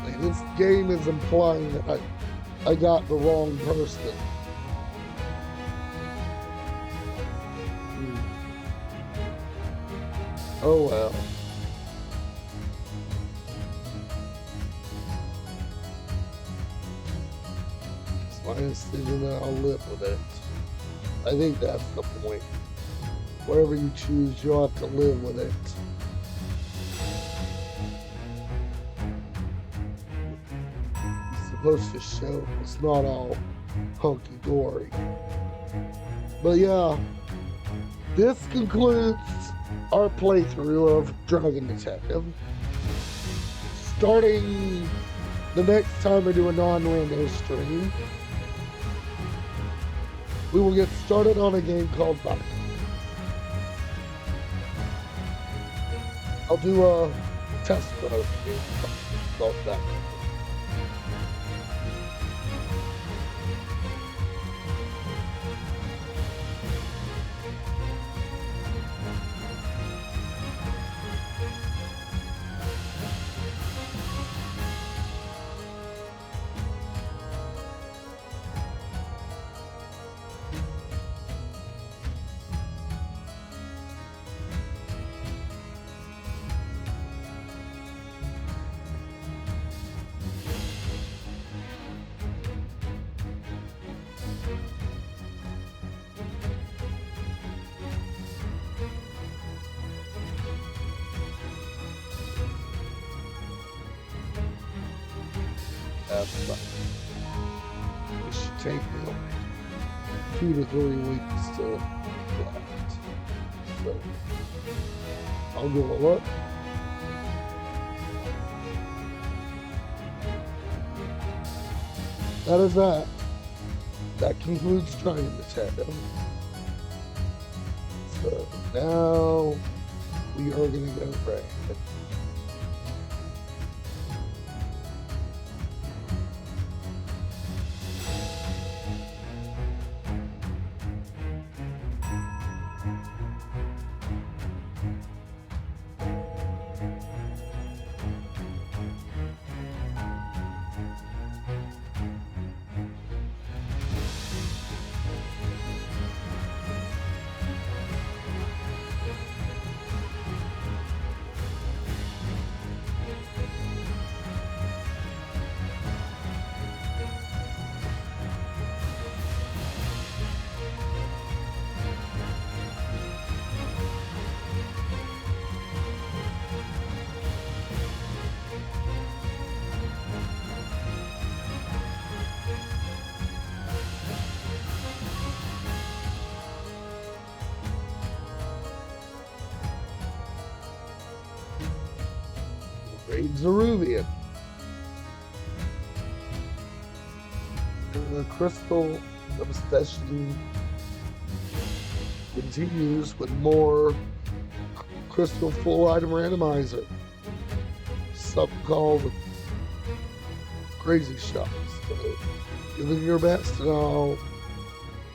Like, this game is implying that I got the wrong person. Oh well. It's my decision and I'll live with it. I think that's the point. Whatever you choose, you'll have to live with it. It's supposed to show it's not all hunky-dory. But yeah, this concludes our playthrough of Dragon Detective. Starting the next time we do a non-rando stream, we will get started on a game called Back. I'll do a test mode game called Back. It should take me 2 to 3 weeks to collect. So I'll give a look. That is that. That concludes Dragon Detective. So now we are gonna go right. Zeruvian. And the crystal obsession continues with more crystal full item randomizer. Something called Crazy Shots. So give it your best and I'll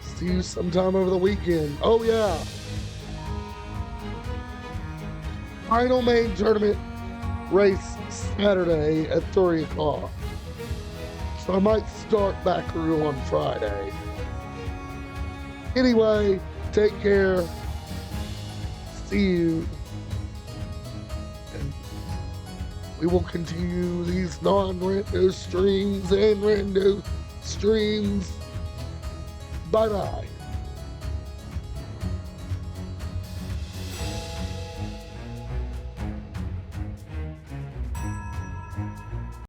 see you sometime over the weekend. Oh yeah. Final main tournament race Saturday at 3 o'clock. So I might start Backaroo on Friday. Anyway, take care. See you. And we will continue these non-rando streams and rando streams. Bye-bye.